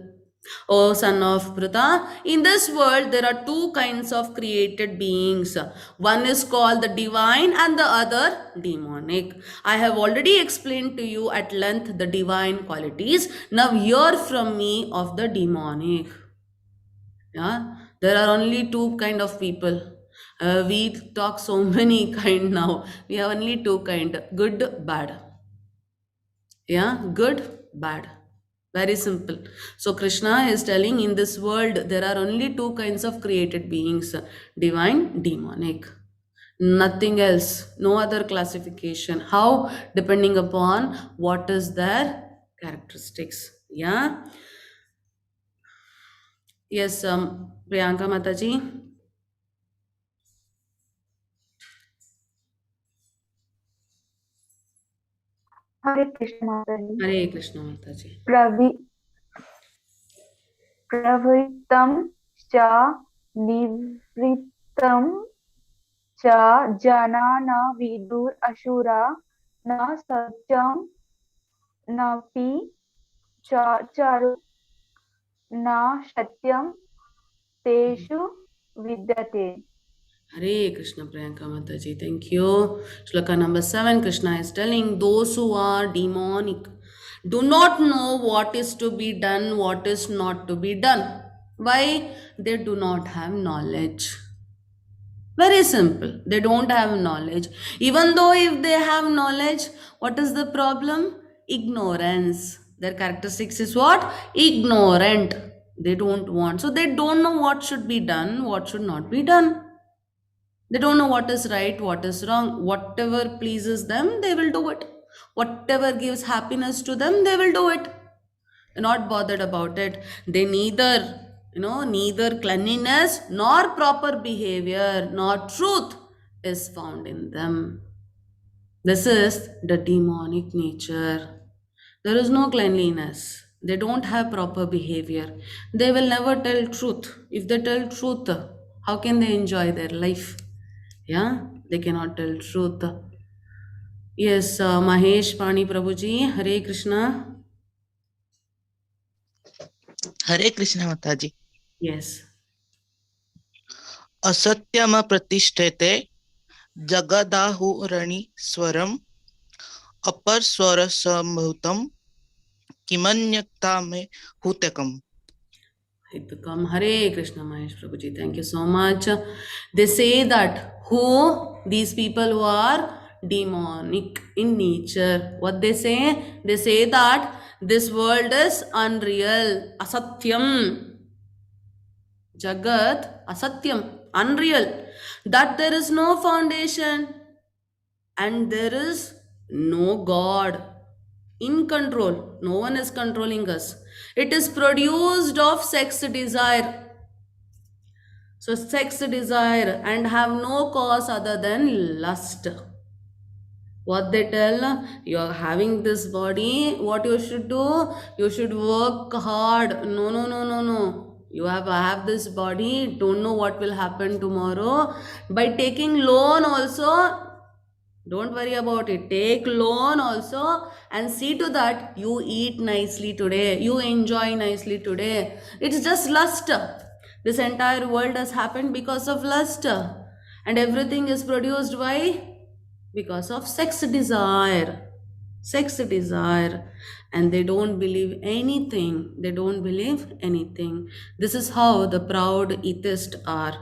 O son of Pruta, in this world there are two kinds of created beings. One is called the divine and the other demonic. I have already explained to you at length the divine qualities. Now hear from me of the demonic. Yeah, there are only two kind of people. We talk so many kind now. We have only two kind: good, bad. Yeah, good, bad. Very simple. So Krishna is telling, in this world there are only two kinds of created beings: divine, demonic. Nothing else. No other classification. How? Depending upon what is their characteristics. Yeah. Yes, Priyanka Mataji. हरे कृष्ण माताजी। Hare Krishna Mataji. प्रवि प्रवृत्तं च निवृत्तं च जना न विदुर असुरा न सत्यं नापि चारु न सत्यं तेषु विद्यते। Hare Krishna Priyanka Mataji. Thank you. Shloka number 7, Krishna is telling those who are demonic do not know what is to be done, what is not to be done. Why? They do not have knowledge. Very simple. They don't have knowledge. Even though if they have knowledge, what is the problem? Ignorance. Their characteristics is what? Ignorant. They don't want. So they don't know what should be done, what should not be done. They don't know what is right, what is wrong. Whatever pleases them, they will do it. Whatever gives happiness to them, they will do it. They're not bothered about it. They neither cleanliness nor proper behavior nor truth is found in them. This is the demonic nature. There is no cleanliness. They don't have proper behavior. They will never tell truth. If they tell truth, how can they enjoy their life? Yeah, they cannot tell truth. Yes, Mahesh Pani Prabhuji, Hare Krishna. हरे कृष्ण माताजी। Yes. असत्यम प्रतिष्ठते जगदाहुरणि स्वरम अपर स्वर संभूतम किमन्यक्ता में हुतकम। Hitukam. Hare Krishna Mahesh Prabhuji. Thank you so much. They say that who? These people who are demonic in nature. What they say? They say that this world is unreal. Asatyam. Jagat. Asatyam. Unreal. That there is no foundation and there is no God in control. No one is controlling us. It is produced of sex desire. So, sex desire and have no cause other than lust. What they tell, you are having this body, what you should do? You should work hard. No, no, no, no, no. You have this body, don't know what will happen tomorrow. By taking loan also, don't worry about it. Take loan also and see to that you eat nicely today. You enjoy nicely today. It's just lust. This entire world has happened because of lust. And everything is produced by? Because of sex desire. Sex desire. And they don't believe anything. They don't believe anything. This is how the proud atheists are.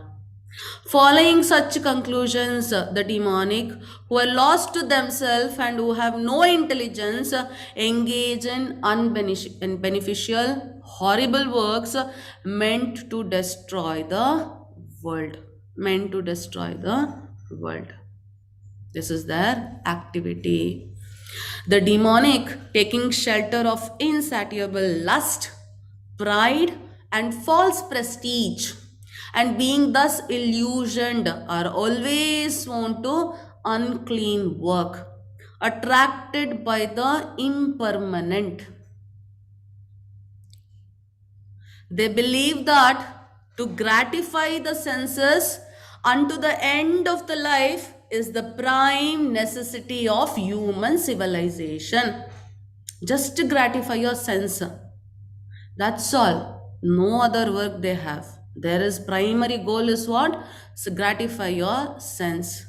Following such conclusions, the demonic, who are lost to themselves and who have no intelligence, engage in unbeneficial, horrible works meant to destroy the world. Meant to destroy the world. This is their activity. The demonic, taking shelter of insatiable lust, pride, and false prestige, and being thus illusioned, are always sworn to unclean work, attracted by the impermanent. They believe that to gratify the senses unto the end of the life is the prime necessity of human civilization. Just to gratify your sense. That's all. No other work they have. Their primary goal is what? So gratify your sense.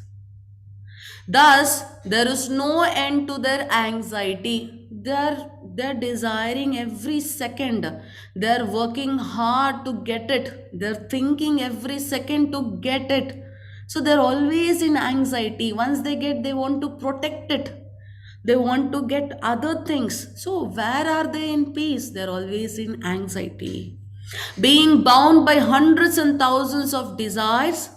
Thus, there is no end to their anxiety. They're desiring every second. They're working hard to get it. They're thinking every second to get it. So they're always in anxiety. Once they get, they want to protect it. They want to get other things. So where are they in peace? They're always in anxiety. Being bound by hundreds and thousands of desires,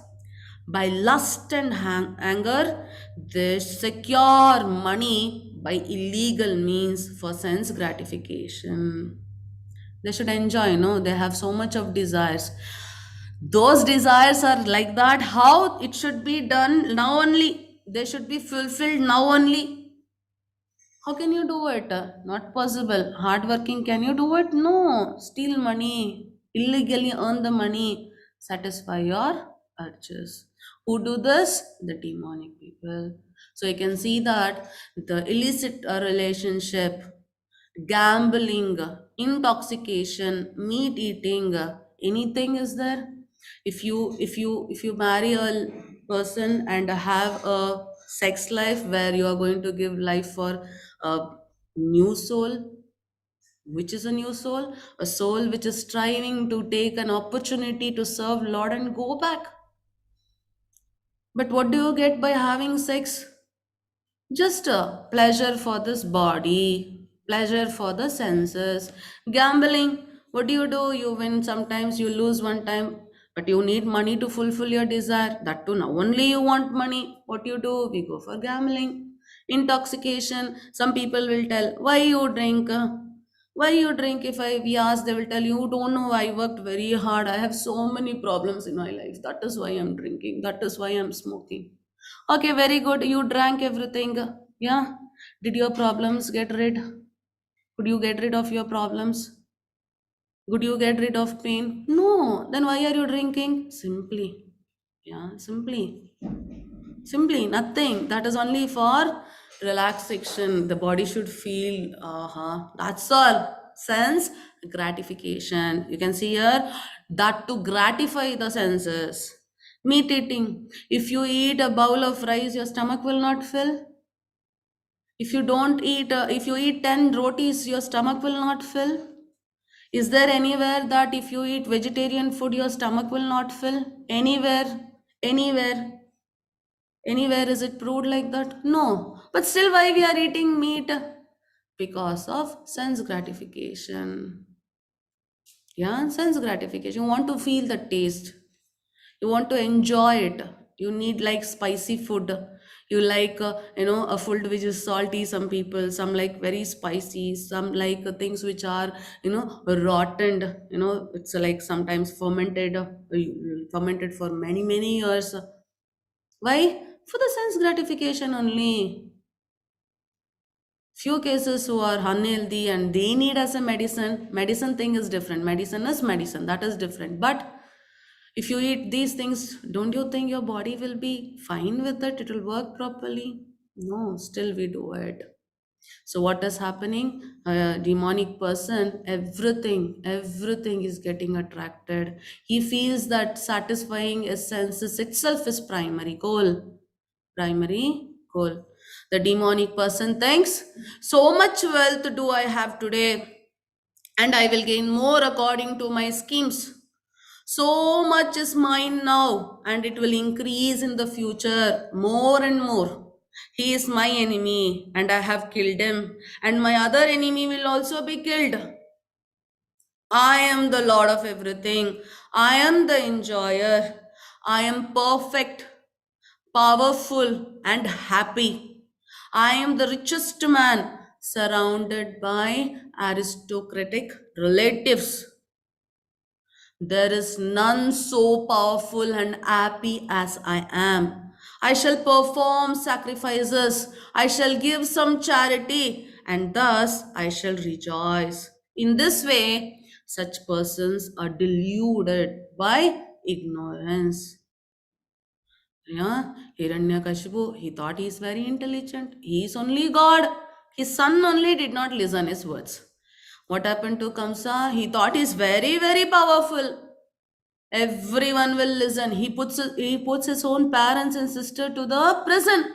by lust and anger, they secure money by illegal means for sense gratification. They should enjoy, no? They have so much of desires. Those desires are like that. How it should be done now only? They should be fulfilled now only. How can you do it? Not possible. Hardworking, can you do it? No. Steal money, illegally earn the money, satisfy your urges. Who do this? The demonic people. So you can see that the illicit relationship, gambling, intoxication, meat eating, anything is there. If you marry a person and have a sex life where you are going to give life for a new soul, which is a new soul, a soul which is striving to take an opportunity to serve Lord and go back. But what do you get by having sex? Just a pleasure for this body, pleasure for the senses. Gambling, what do? You win sometimes, you lose one time, but you need money to fulfill your desire. That too, now only you want money. What you do? We go for gambling. Intoxication, some people will tell, why you drink? Why you drink? If we ask, they will tell you, don't know, I worked very hard. I have so many problems in my life. That is why I'm drinking. That is why I'm smoking. Okay, very good. You drank everything. Yeah. Did your problems get rid? Could you get rid of your problems? Could you get rid of pain? No. Then why are you drinking? Simply. Yeah, simply. Simply nothing. That is only for relaxation. The body should feel, that's all. Sense gratification. You can see here that to gratify the senses. Meat eating. If you eat a bowl of rice, your stomach will not fill. If you don't eat, if you eat 10 rotis, your stomach will not fill. Is there anywhere that if you eat vegetarian food, your stomach will not fill? Anywhere? Anywhere? Anywhere is it proved like that? No. But still, why we are eating meat? Because of sense gratification. Yeah, sense gratification. You want to feel the taste. You want to enjoy it. You need like spicy food. You like, a food which is salty. Some people, some like very spicy. Some like things which are, rotten. It's like sometimes fermented for many, many years. Why? For the sense gratification only. Few cases who are unhealthy and they need as a medicine thing is different. Medicine is medicine, that is different. But if you eat these things, don't you think your body will be fine with it? It will work properly? No, still we do it. So what is happening? A demonic person, everything is getting attracted. He feels that satisfying his senses itself is primary goal. Primary goal. The demonic person thinks, so much wealth do I have today, and I will gain more according to my schemes. So much is mine now, and it will increase in the future more and more. He is my enemy, and I have killed him, and my other enemy will also be killed. I am the Lord of everything. I am the enjoyer. I am perfect, powerful, and happy. I am the richest man, surrounded by aristocratic relatives. There is none so powerful and happy as I am. I shall perform sacrifices, I shall give some charity, and thus I shall rejoice. In this way, such persons are deluded by ignorance. Yeah, Hiranyakashipu, he thought he is very intelligent. He is only God. His son only did not listen his words. What happened to Kamsa? He thought he is very, very powerful. Everyone will listen. He puts his own parents and sister to the prison.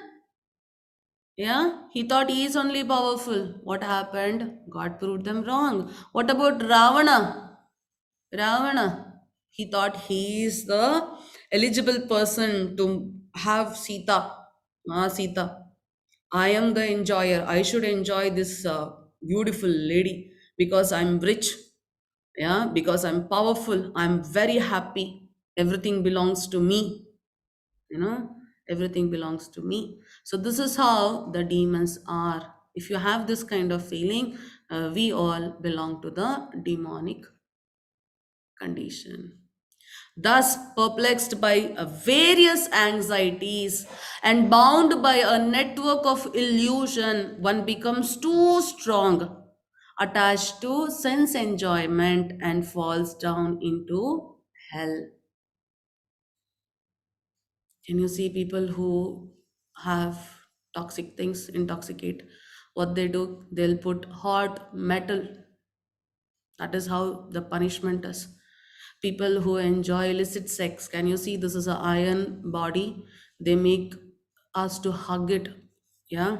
Yeah, he thought he is only powerful. What happened? God proved them wrong. What about Ravana? Ravana, he thought he is the eligible person to have Sita. Sita. I am the enjoyer. I should enjoy this beautiful lady because I'm rich. Yeah, because I'm powerful. I'm very happy. Everything belongs to me. You know, everything belongs to me. So, this is how the demons are. If you have this kind of feeling, we all belong to the demonic condition. Thus, perplexed by various anxieties and bound by a network of illusion, one becomes too strong, attached to sense enjoyment, and falls down into hell. Can you see people who have toxic things intoxicate? What they do, they'll put hot metal. That is how the punishment is. People who enjoy illicit sex, can you see this is an iron body? They make us to hug it. Yeah.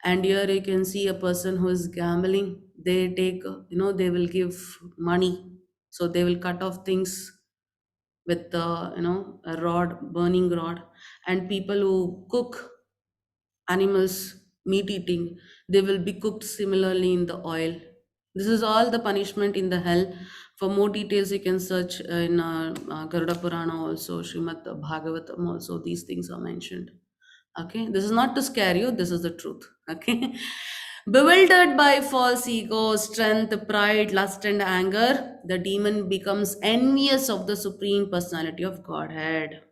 And here you can see a person who is gambling. They take, they will give money. So they will cut off things with a rod, burning rod. And people who cook animals, meat eating, they will be cooked similarly in the oil. This is all the punishment in the hell. For more details, you can search in Garuda Purana also, Srimad Bhagavatam also, these things are mentioned. Okay, this is not to scare you, this is the truth. Okay. Bewildered by false ego, strength, pride, lust, and anger, the demon becomes envious of the Supreme Personality of Godhead.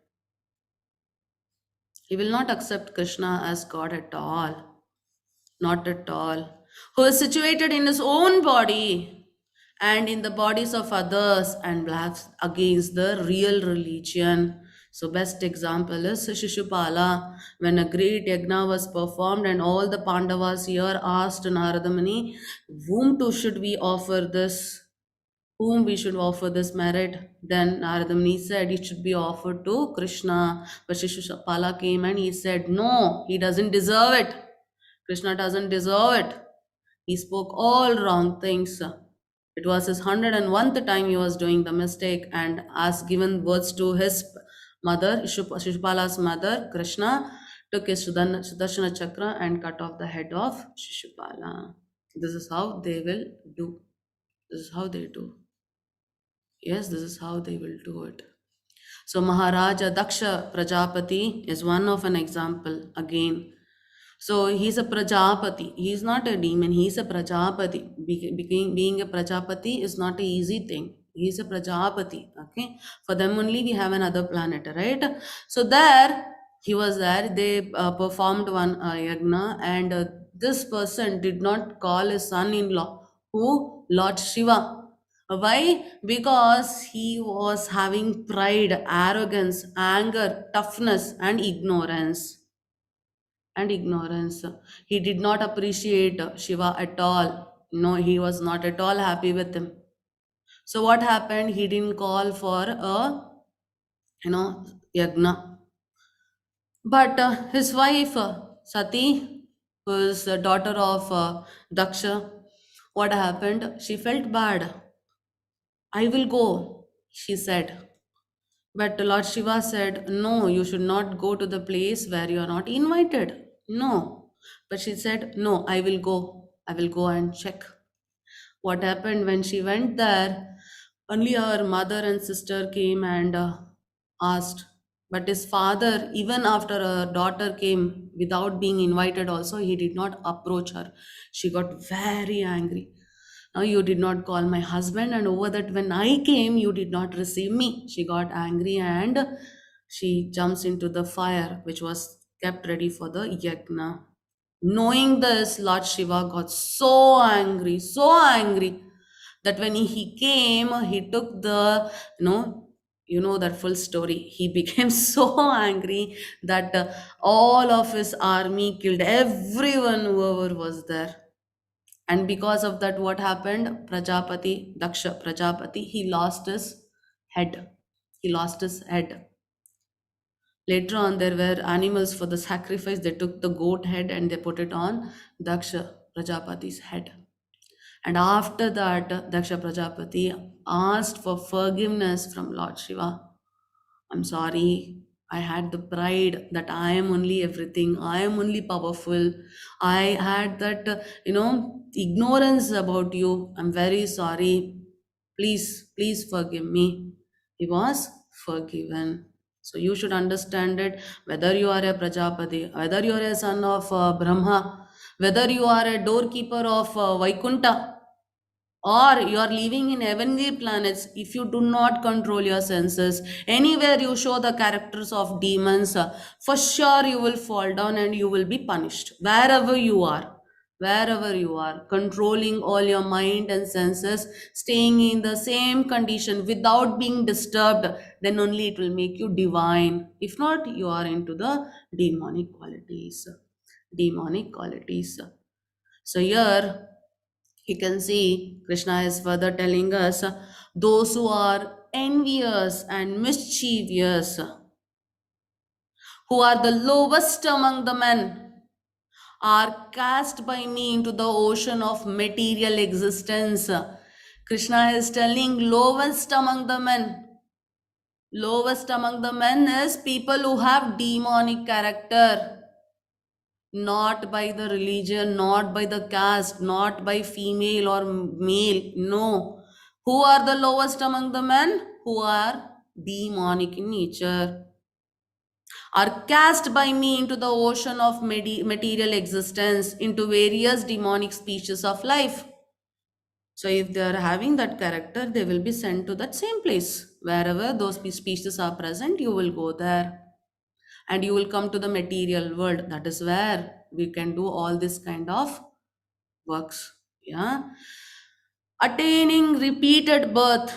He will not accept Krishna as God at all. Not at all. Who is situated in his own body and in the bodies of others and blacks against the real religion. So best example is Shishupala. When a great yagna was performed and all the Pandavas here asked Narada Muni, whom to should we offer this? Whom we should offer this merit? Then Narada Muni said it should be offered to Krishna. But Shishupala came and he said, no, he doesn't deserve it. Krishna doesn't deserve it. He spoke all wrong things. It was his 101th time he was doing the mistake and as given words to his mother, Shishupala's mother, Krishna took his Sudarshana Chakra and cut off the head of Shishupala. This is how they will do. This is how they do. Yes, this is how they will do it. So Maharaja Daksha Prajapati is one of an example again. So he's a Prajapati. He's not a demon. He's a Prajapati. Being a Prajapati is not an easy thing. He's a Prajapati. Okay. For them only we have another planet, right? So there, he was there. They performed one yagna, and this person did not call his son-in-law, who? Lord Shiva. Why? Because he was having pride, arrogance, anger, toughness, and ignorance. He did not appreciate Shiva at all. No, he was not at all happy with him. So what happened? He didn't call for a, yagna. But his wife, Sati, who is the daughter of Daksha, what happened? She felt bad. I will go, she said. But Lord Shiva said, no, you should not go to the place where you are not invited. No. But she said, no, I will go. I will go and check. What happened when she went there? Only her mother and sister came and asked. But his father, even after her daughter came without being invited, also, he did not approach her. She got very angry. Now you did not call my husband, and over that, when I came, you did not receive me. She got angry and she jumps into the fire which was kept ready for the yagna. Knowing this, Lord Shiva got so angry that when he came, he took the, that full story. He became so angry that all of his army killed everyone, whoever was there. And because of that, what happened? Prajapati, Daksha Prajapati, he lost his head. He lost his head. Later on, there were animals for the sacrifice. They took the goat head and they put it on Daksha Prajapati's head. And after that, Daksha Prajapati asked for forgiveness from Lord Shiva. I'm sorry. I had the pride that I am only everything. I am only powerful. I had that, ignorance about you. I'm very sorry. Please forgive me. He was forgiven. So you should understand it. Whether you are a Prajapati, whether you are a son of Brahma, whether you are a doorkeeper of Vaikunta, or you are living in heavenly planets, if you do not control your senses, anywhere you show the characters of demons, for sure you will fall down and you will be punished. Wherever you are, controlling all your mind and senses, staying in the same condition without being disturbed, then only it will make you divine. If not, you are into the demonic qualities. Demonic qualities. So here you can see Krishna is further telling us those who are envious and mischievous, who are the lowest among the men, are cast by me into the ocean of material existence. Krishna is telling lowest among the men. Lowest among the men is people who have demonic character, not by the religion, not by the caste, not by female or male. No. Who are the lowest among the men? Who are demonic in nature, are cast by me into the ocean of material existence, into various demonic species of life. So if they are having that character, they will be sent to that same place. Wherever those species are present, you will go there. And you will come to the material world. That is where we can do all this kind of works. Yeah. Attaining repeated birth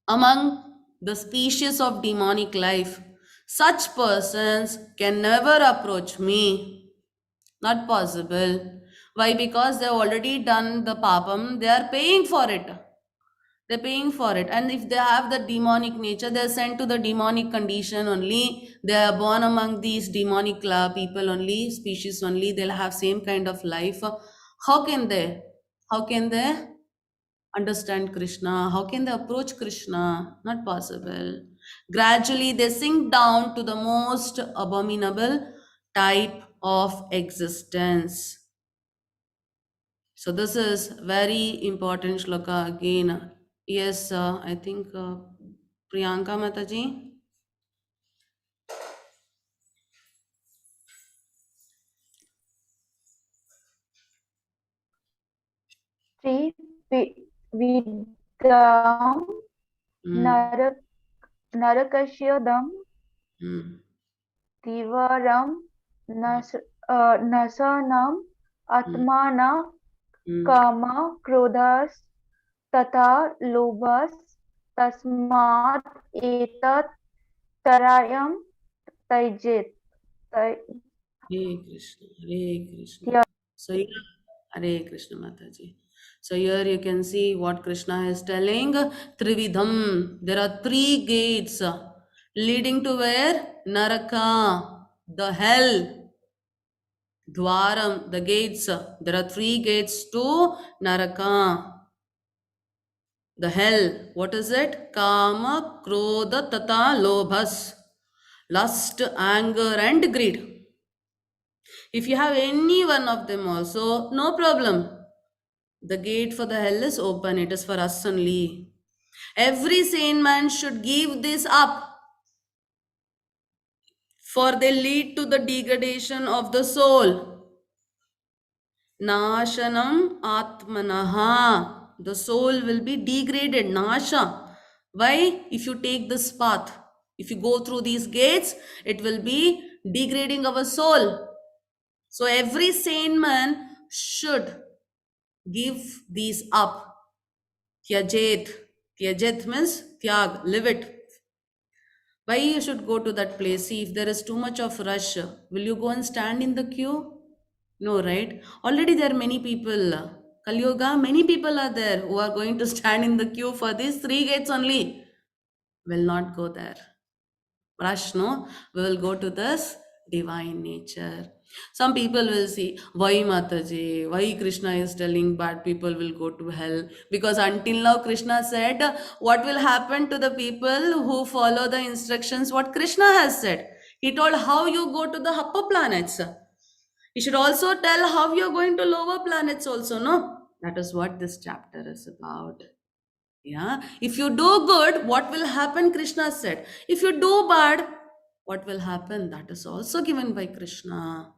among the species of demonic life, such persons can never approach me. Not possible. Why? Because they have already done the papam, they are paying for it. They're paying for it. And if they have the demonic nature, they're sent to the demonic condition only. They are born among these demonic people only, species only. They'll have same kind of life. How can they? How can they understand Krishna? How can they approach Krishna? Not possible. Gradually, they sink down to the most abominable type of existence. So this is very important shloka again. Yes, I think Priyanka Mataji. Three vidam Hmm. narakashyadam Hmm. tivaram nasanam Hmm. atmana Hmm. kama krodhas tata lobhas tasmat etat tarayam taijit. Hare Krishna, Hare Krishna. Yeah. So here, Hare Krishna Mataji. So here you can see what Krishna is telling. Trividham. There are three gates leading to where? Naraka, the hell. Dwaram, the gates. There are three gates to Naraka, the hell. What is it? Kama, Krodha, Tata, Lobhas. Lust, anger, and greed. If you have any one of them also, no problem. The gate for the hell is open. It is for us only. Every sane man should give this up, for they lead to the degradation of the soul. Nashanam Atmanaha. The soul will be degraded. Nasha. Why? If you take this path, if you go through these gates, it will be degrading our soul. So every sane man should give these up. Tyajet. Tyajet means tyag, live it. Why you should go to that place? See, if there is too much of rush, will you go and stand in the queue? No, right? Already there are many people. Kali Yuga, many people are there who are going to stand in the queue for these three gates only. Will not go there. Rush, no? We will go to this divine nature. Some people will see, why Mataji, why Krishna is telling bad people will go to hell? Because until now, Krishna said, what will happen to the people who follow the instructions, what Krishna has said. He told how you go to the upper planets. You should also tell how you're going to lower planets also, no? That is what this chapter is about. Yeah. If you do good, what will happen? Krishna said. If you do bad, what will happen? That is also given by Krishna.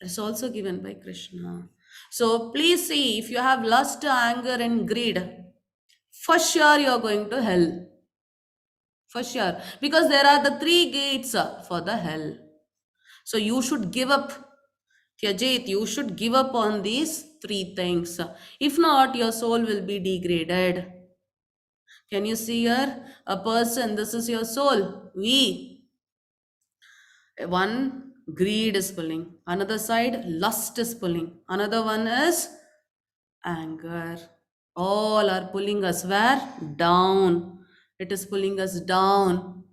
That is also given by Krishna. So please see, if you have lust, anger, and greed, for sure you are going to hell. For sure. Because there are the three gates for the hell. So you should give up. Tyajit, you should give up on these three things. If not, your soul will be degraded. Can you see here? A person, this is your soul. We. One, greed is pulling. Another side, lust is pulling. Another one is anger. All are pulling us where? Down. It is pulling us down.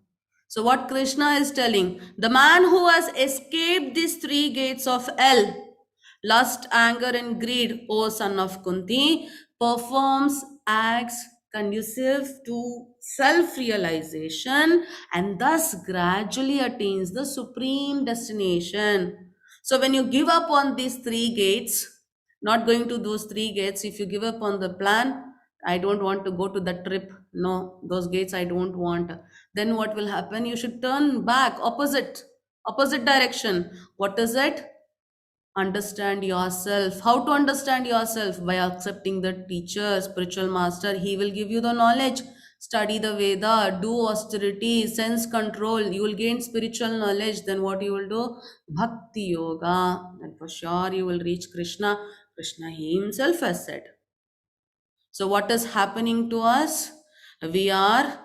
So, what Krishna is telling, the man who has escaped these three gates of hell, lust, anger, and greed, O son of Kunti, performs acts conducive to self realization and thus gradually attains the supreme destination. So, when you give up on these three gates, not going to those three gates, if you give up on the plan, I don't want to go to that trip, no, those gates I don't want, then what will happen? You should turn back, opposite direction. What is it? Understand yourself. How to understand yourself? By accepting the teacher, spiritual master. He will give you the knowledge. Study the Veda, do austerity, sense control. You will gain spiritual knowledge. Then what you will do? Bhakti yoga. And for sure you will reach Krishna. Krishna himself has said. So what is happening to us? We are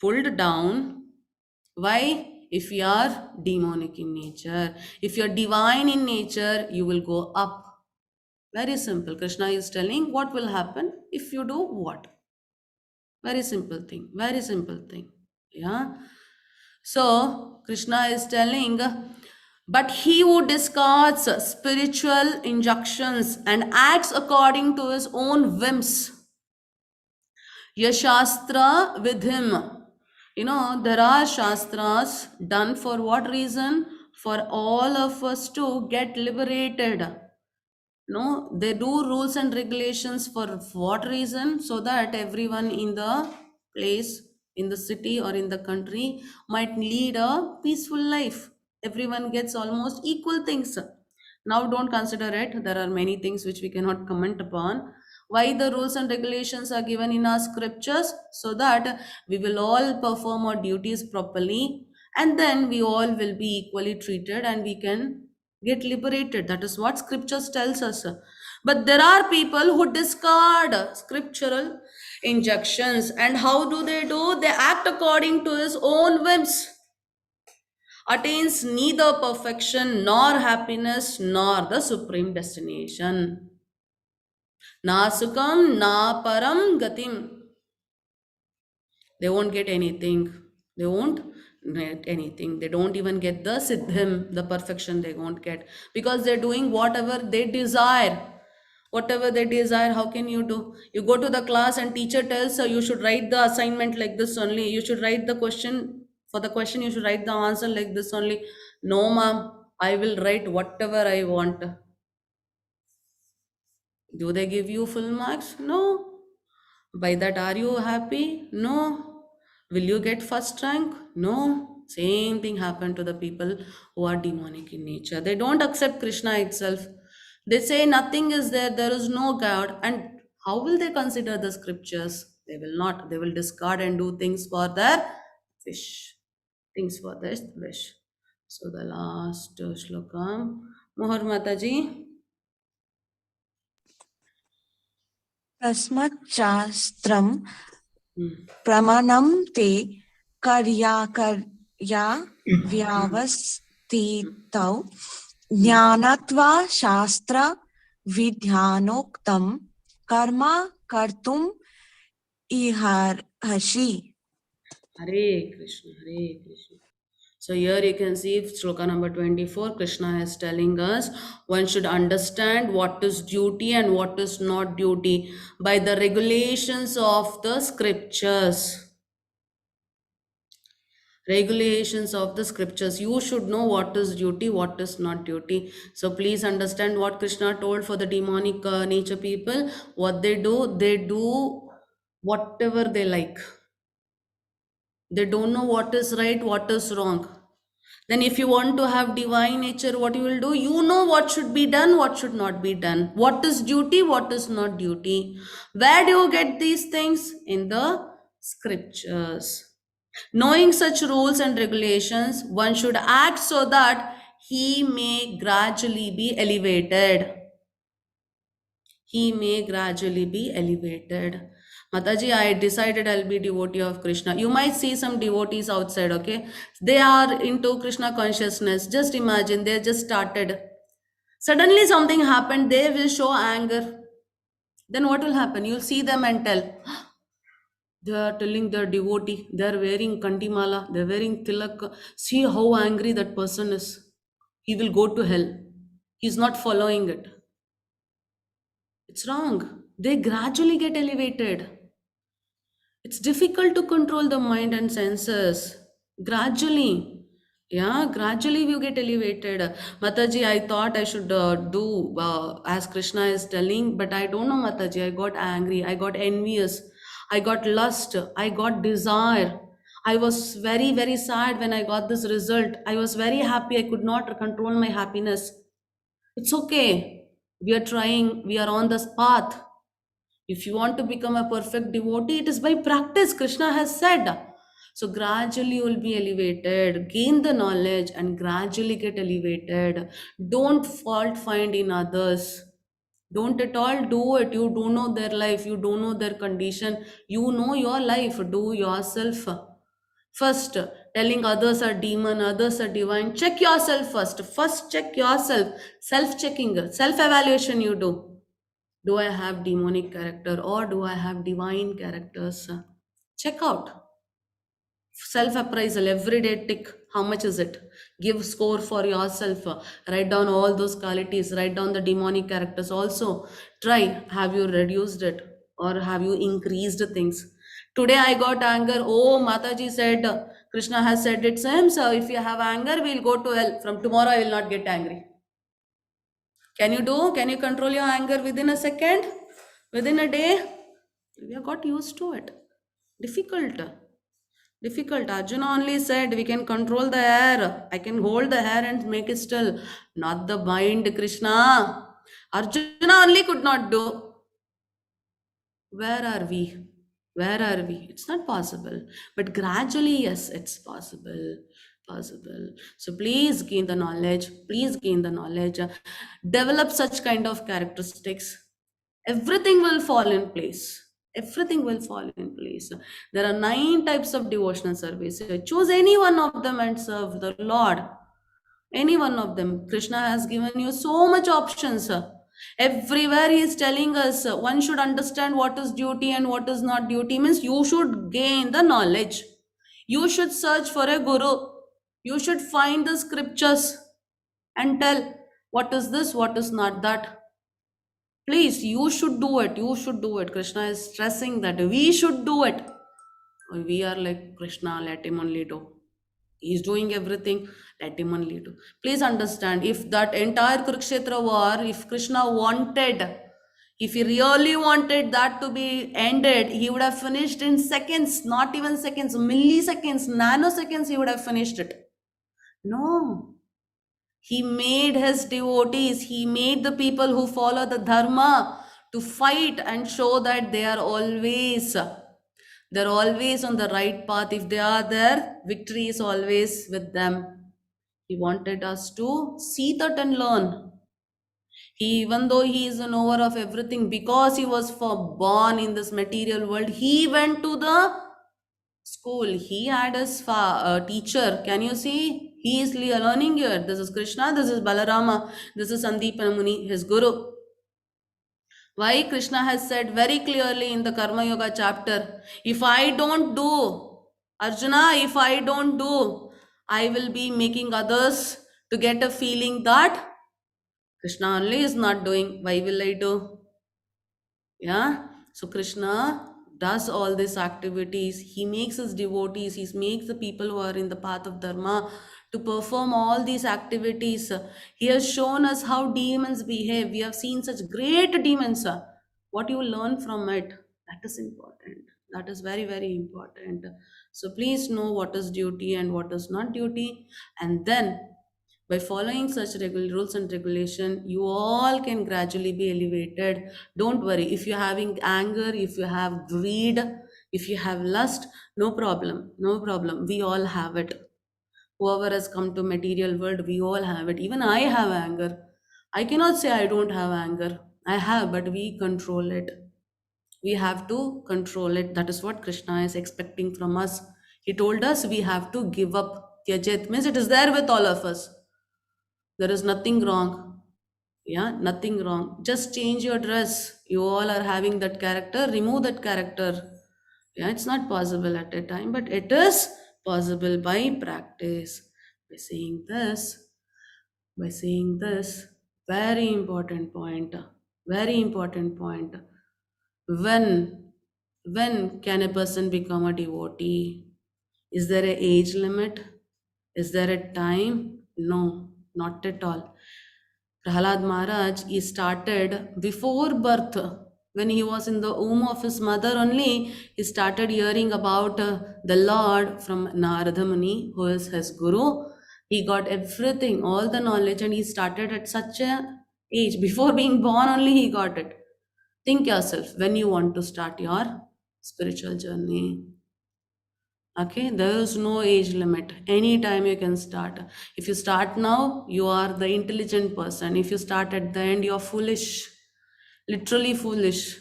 pulled down. Why? If you are demonic in nature. If you are divine in nature, you will go up. Very simple. Krishna is telling what will happen if you do what. Very simple thing. Very simple thing. Yeah. So Krishna is telling, but he who discards spiritual injunctions and acts according to his own whims, Yashastra with him. You know, there are Shastras done for what reason? For all of us to get liberated. No, they do rules and regulations for what reason? So that everyone in the place, in the city or in the country might lead a peaceful life. Everyone gets almost equal things. Now don't consider it. There are many things which we cannot comment upon. Why the rules and regulations are given in our scriptures? So that we will all perform our duties properly and then we all will be equally treated and we can get liberated. That is what scriptures tells us. But there are people who discard scriptural injunctions, and how do? They act according to his own whims, attains neither perfection nor happiness nor the supreme destination. Na sukam na param gatim. They won't get anything. They won't get anything. They don't even get the siddhim, the perfection they won't get. Because they're doing whatever they desire. Whatever they desire, how can you do? You go to the class and teacher tells you should write the assignment like this only. You should write the question. For the question, you should write the answer like this only. No, ma'am. I will write whatever I want. Do they give you full marks? No. By that, are you happy? No. Will you get first rank? No. Same thing happened to the people who are demonic in nature. They don't accept Krishna itself. They say nothing is there, there is no God. And how will they consider the scriptures? They will not. They will discard and do things for their wish. Things for their wish. So the last shlokam. Mohar Mataji. तस्मच्चास्त्रं Hmm. प्रमाणं ते कर्या व्यवस्थितौ ज्ञानत्वा शास्त्र विधानोक्तं कर्म कर्तुम् इहर्षि. Hare Krishna, Hare Krishna. So here you can see shloka number 24, Krishna is telling us one should understand what is duty and what is not duty by the regulations of the scriptures. Regulations of the scriptures. You should know what is duty, what is not duty. So please understand what Krishna told for the demonic nature people. What they do whatever they like. They don't know what is right, what is wrong. Then if you want to have divine nature, what you will do? You know what should be done, what should not be done. What is duty, what is not duty. Where do you get these things? In the scriptures. Knowing such rules and regulations, one should act so that he may gradually be elevated. He may gradually be elevated. Mataji, I decided I'll be devotee of Krishna. You might see some devotees outside, okay? They are into Krishna consciousness. Just imagine, they just started. Suddenly something happened, they will show anger. Then what will happen? You'll see them and tell, they are telling their devotee, they are wearing kandimala, they are wearing tilak. See how angry that person is. He will go to hell. He's not following it. It's wrong. They gradually get elevated. It's difficult to control the mind and senses. Gradually. Yeah, gradually you get elevated. Mataji, I thought I should do as Krishna is telling, but I don't know, Mataji. I got angry. I got envious. I got lust. I got desire. I was very, very sad when I got this result. I was very happy. I could not control my happiness. It's okay. We are trying. We are on this path. If you want to become a perfect devotee, it is by practice, Krishna has said. So gradually you will be elevated, gain the knowledge and gradually get elevated. Don't fault find in others. Don't at all do it. You don't know their life, you don't know their condition. You know your life. Do yourself first. Telling others are demon, others are divine. Check yourself first. First check yourself. Self-checking, self-evaluation you do. Do I have demonic character or do I have divine characters? Check out. Self appraisal, everyday tick. How much is it? Give score for yourself. Write down all those qualities. Write down the demonic characters. Also, try. Have you reduced it or have you increased things? Today I got anger. Oh, Mataji said, Krishna has said it same. So if you have anger, we'll go to hell. From tomorrow, I will not get angry. Can you do? Can you control your anger within a second? Within a day? We have got used to it. Difficult. Difficult. Arjuna only said we can control the air. I can hold the air and make it still. Not the mind, Krishna. Arjuna only could not do. Where are we? Where are we? It's not possible. But gradually, yes, it's possible. Possible. So please gain the knowledge. Please gain the knowledge. Develop such kind of characteristics. Everything will fall in place. Everything will fall in place. There are 9 types of devotional service. Choose any one of them and serve the Lord. Any one of them. Krishna has given you so much options. Everywhere he is telling us one should understand what is duty and what is not duty. Means you should gain the knowledge. You should search for a guru. You should find the scriptures and tell what is this, what is not that. Please, you should do it. You should do it. Krishna is stressing that we should do it. We are like Krishna, let him only do. He's doing everything, let him only do. Please understand, if that entire Kurukshetra war, if Krishna wanted, if he really wanted that to be ended, he would have finished in seconds, not even seconds, milliseconds, nanoseconds, he would have finished it. No. He made his devotees, he made the people who follow the dharma to fight and show that they are always on the right path. If they are there, victory is always with them. He wanted us to see that and learn. Even though he is a knower of everything, because he was born in this material world, he went to the school. He had his teacher. Can you see? He is learning here. This is Krishna, this is Balarama, this is Sandeepana Muni, his guru. Why Krishna has said very clearly in the Karma Yoga chapter, if I don't do, Arjuna, if I don't do, I will be making others to get a feeling that Krishna only is not doing. Why will I do? Yeah. So Krishna does all these activities. He makes his devotees, he makes the people who are in the path of Dharma to perform all these activities. He has shown us how demons behave. We have seen such great demons. What you learn from it, that is important. That is very, very important. So please know what is duty and what is not duty. And then by following such rules and regulation, you all can gradually be elevated. Don't worry. If you're having anger, if you have greed, if you have lust, no problem. No problem. We all have it. Whoever has come to material world, we all have it. Even I have anger. I cannot say I don't have anger. I have, but we control it. We have to control it. That is what Krishna is expecting from us. He told us we have to give up. Tyajit means it is there with all of us. There is nothing wrong. Yeah, nothing wrong. Just change your dress. You all are having that character. Remove that character. Yeah, it's not possible at a time, but it is possible by practice. By saying this, by saying this, very important point. Very important point. When can a person become a devotee? Is there an age limit? Is there a time? No, not at all. Prahalad Maharaj, he started before birth. When he was in the womb of his mother only, he started hearing about the Lord from Narada Muni, who is his guru. He got everything, all the knowledge, and he started at such a age. Before being born only, he got it. Think yourself when you want to start your spiritual journey. Okay, there is no age limit. Anytime you can start. If you start now, you are the intelligent person. If you start at the end, you're foolish. Literally foolish.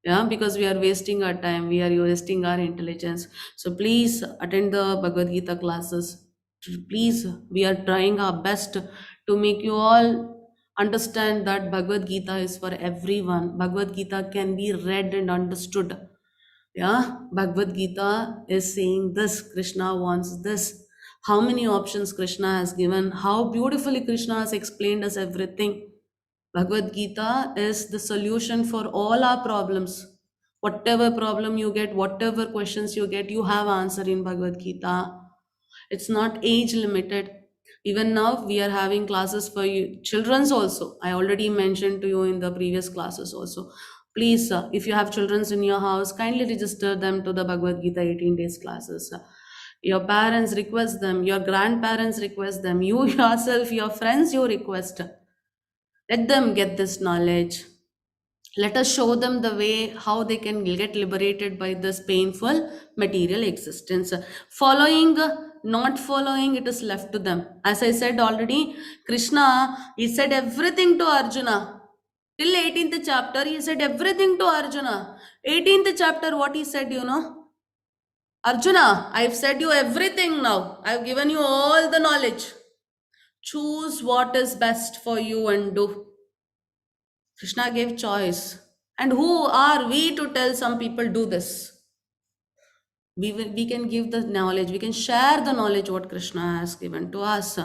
Yeah, because we are wasting our time, we are wasting our intelligence. So please attend the Bhagavad Gita classes. Please, we are trying our best to make you all understand that Bhagavad Gita is for everyone. Bhagavad Gita can be read and understood. Yeah, Bhagavad Gita is saying this, Krishna wants this. How many options Krishna has given, how beautifully Krishna has explained us everything. Bhagavad Gita is the solution for all our problems. Whatever problem you get, whatever questions you get, you have answer in Bhagavad Gita. It's not age limited. Even now we are having classes for you children's also. I already mentioned to you in the previous classes also. Please, if you have children's in your house, kindly register them to the Bhagavad Gita 18 days classes. Your parents request them, your grandparents request them, you yourself, your friends, you request. Let them get this knowledge. Let us show them the way how they can get liberated by this painful material existence. Following, not following, it is left to them. As I said already, Krishna, he said everything to Arjuna. Till 18th chapter, he said everything to Arjuna. 18th chapter, what he said, you know? Arjuna, I've said you everything now. I've given you all the knowledge. Choose what is best for you and do. Krishna gave choice. And who are we to tell some people do this? We can give the knowledge, we can share the knowledge what Krishna has given to us.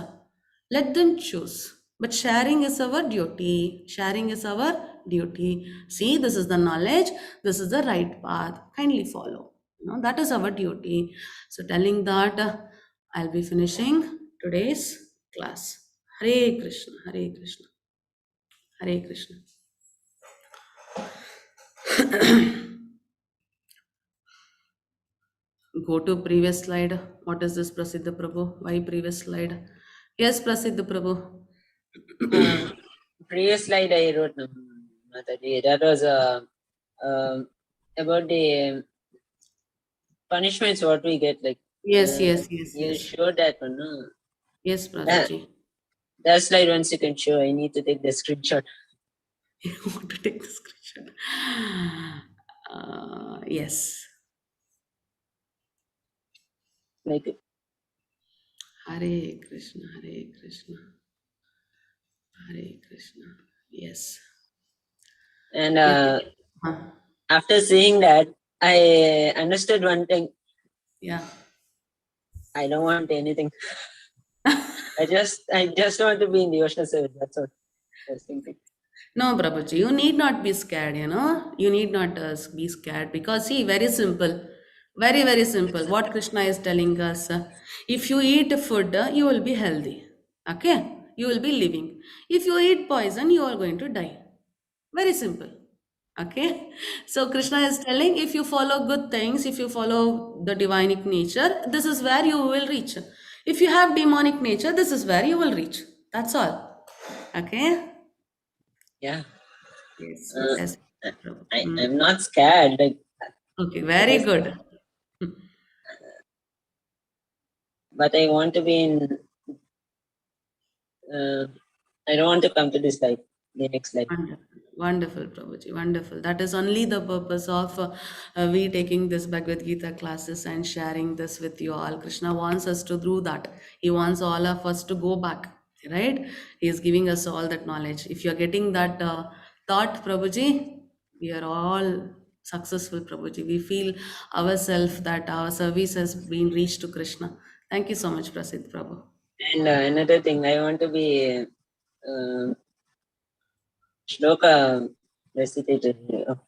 Let them choose. But sharing is our duty. Sharing is our duty. See, this is the knowledge, this is the right path. Kindly follow. That is our duty. So telling that, I'll be finishing today's class. Hare Krishna, Hare Krishna, Hare Krishna. Go to previous slide. What is this, Prasiddha Prabhu? Why previous slide? Yes, Prasiddha Prabhu. Previous slide I wrote, Mataji, that was about the punishments what we get. Like Yes. you showed that one, no? Yes, Prabhuji. That slide once you can show. I need to take the screenshot. You want to take the screenshot? Yes. Like Hare Krishna, Hare Krishna, Hare Krishna. Yes. and Huh. after seeing that, I understood one thing. Yeah. I don't want anything. I just want to be in devotional service. That's what I was thinking. No, Prabhuji, you need not be scared, You need not be scared because, see, very simple. Very, very simple. What Krishna is telling us, if you eat food, you will be healthy. Okay? You will be living. If you eat poison, you are going to die. Very simple. Okay, so Krishna is telling if you follow good things, if you follow the divinic nature, this is where you will reach. If you have demonic nature, this is where you will reach. That's all. Okay. Yeah. Yes. Uh, Yes. I'm not scared. Like, Okay. Very good. but I want to be in. I don't want to come to this life, the next life. Wonderful, wonderful, Prabhuji, wonderful. That is only the purpose of we taking this Bhagavad Gita classes and sharing this with you all. Krishna wants us to do that. He wants all of us to go back, right? He is giving us all that knowledge. If you are getting that thought, Prabhuji, we are all successful, Prabhuji. We feel ourselves that our service has been reached to Krishna. Thank you so much, Prasid Prabhu. And another thing, I want to be shloka recitator of.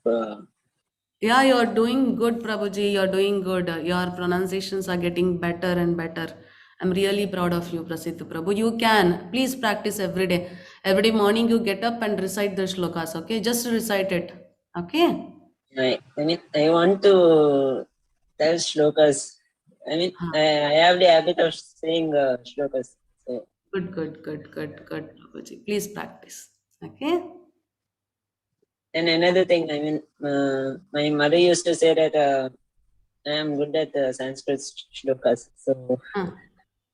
Yeah, you're doing good, Prabhuji. You're doing good. Your pronunciations are getting better and better. I'm really proud of you, Prasidh Prabhu. You can. Please practice every day. Every day morning you get up and recite the shlokas, okay? Just recite it. Okay? I mean, I want to tell shlokas. I mean, Huh. I have the habit of saying shlokas. So, Good, good, good, good, good, Prabhuji. Please practice. Okay? and another thing, I mean, my mother used to say that I am good at Sanskrit shlokas. So, Huh.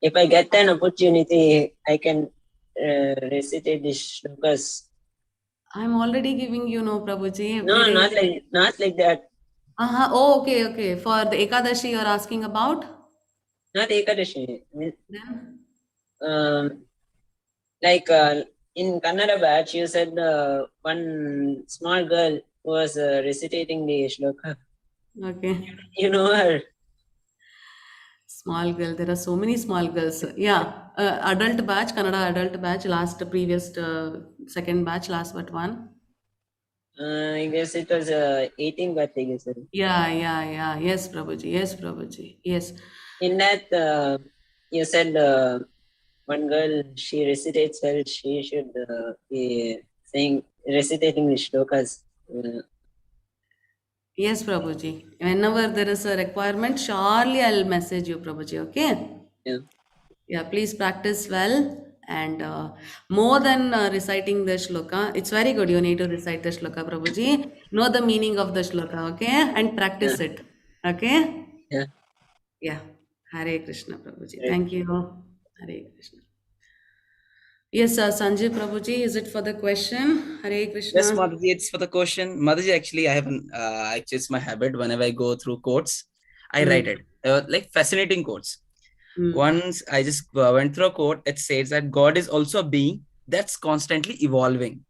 if I get an opportunity, I can recitate these shlokas. I'm already giving you no, Prabhuji. No, Every day. not like that. Oh, okay, okay. For the Ekadashi you're asking about? Not Ekadashi. I mean, Then? like in Kannada batch, you said one small girl who was recitating the shloka. Okay. You know her. Small girl. There are so many small girls. Yeah. Adult batch, Kannada adult batch, last previous second batch, last but one. I guess it was 18 birthday. I guess. Yeah, yeah, yeah. Yes, Prabhuji. Yes, Prabhuji. Yes. In that, you said one girl, she recitates well, she should be recitating the shlokas. Yes, Prabhuji. Whenever there is a requirement, surely I'll message you, Prabhuji. Okay? Yeah. Yeah, please practice well. And more than reciting the shloka, it's very good. You need to recite the shloka, Prabhuji. Know the meaning of the shloka, okay? And practice it. Okay? Yeah. Yeah. Hare Krishna, Prabhuji. Right. Thank you. Hare Krishna. Yes, Sanjay Prabhuji, is it for the question? Hare Krishna. Yes, Mataji, it's for the question. Mataji, actually, I haven't. Actually, it's my habit. Whenever I go through quotes, I write it. Like fascinating quotes. Once I just went through a quote. It says that God is also a being that's constantly evolving,